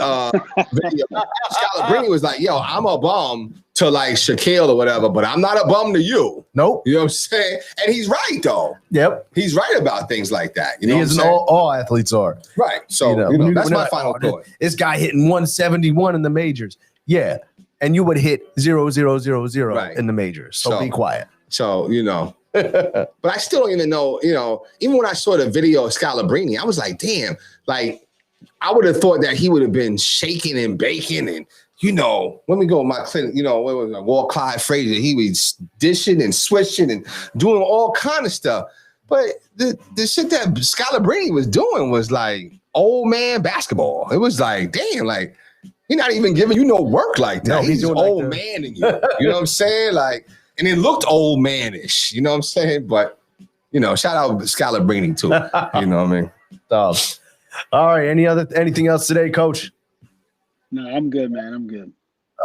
video. Scalabrine was like, yo, I'm a bum to like Shaquille or whatever, but I'm not a bum to you. Nope. You know what I'm saying? And he's right, though. Yep. He's right about things like that. You know he isn't all athletes are. Right. So, that's my final thought. This guy hitting 171 in the majors. Yeah. And you would hit 0.000 right in the majors. So be quiet. So, but I still don't even know, even when I saw the video of Scalabrine, I was like, damn, like I would have thought that he would have been shaking and baking and, when we go to my clinic, what was it, Walt Clyde Frazier, he was dishing and switching and doing all kind of stuff. But the shit that Scalabrine was doing was like old man basketball. It was like, damn, like he's not even giving you no work like that. No, he's doing old like man in you. You know what I'm saying? Like, and it looked old manish, you know what I'm saying? But, shout out Scalabrine too. You know what I mean? All right. Anything else today, Coach? No, I'm good, man. I'm good.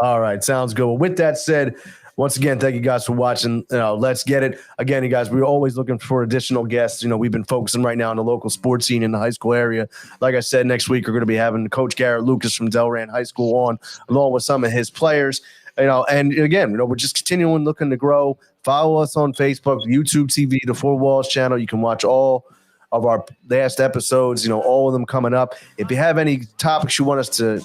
All right. Sounds good. Well, with that said, once again, thank you guys for watching. Let's get it. Again, you guys, we're always looking for additional guests. We've been focusing right now on the local sports scene in the high school area. Like I said, next week we're going to be having Coach Garrett Lucas from Delran High School on, along with some of his players. And again, we're just continuing looking to grow. Follow us on Facebook, YouTube TV, the Four Walls channel. You can watch all of our last episodes, all of them coming up. If you have any topics you want us to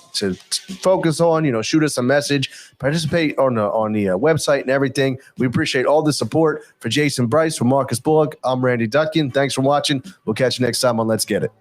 focus on, shoot us a message, participate on the website and everything. We appreciate all the support. For Jason Bryce, for Marcus Bullock, I'm Randy Dutkin. Thanks for watching. We'll catch you next time on Let's Get It.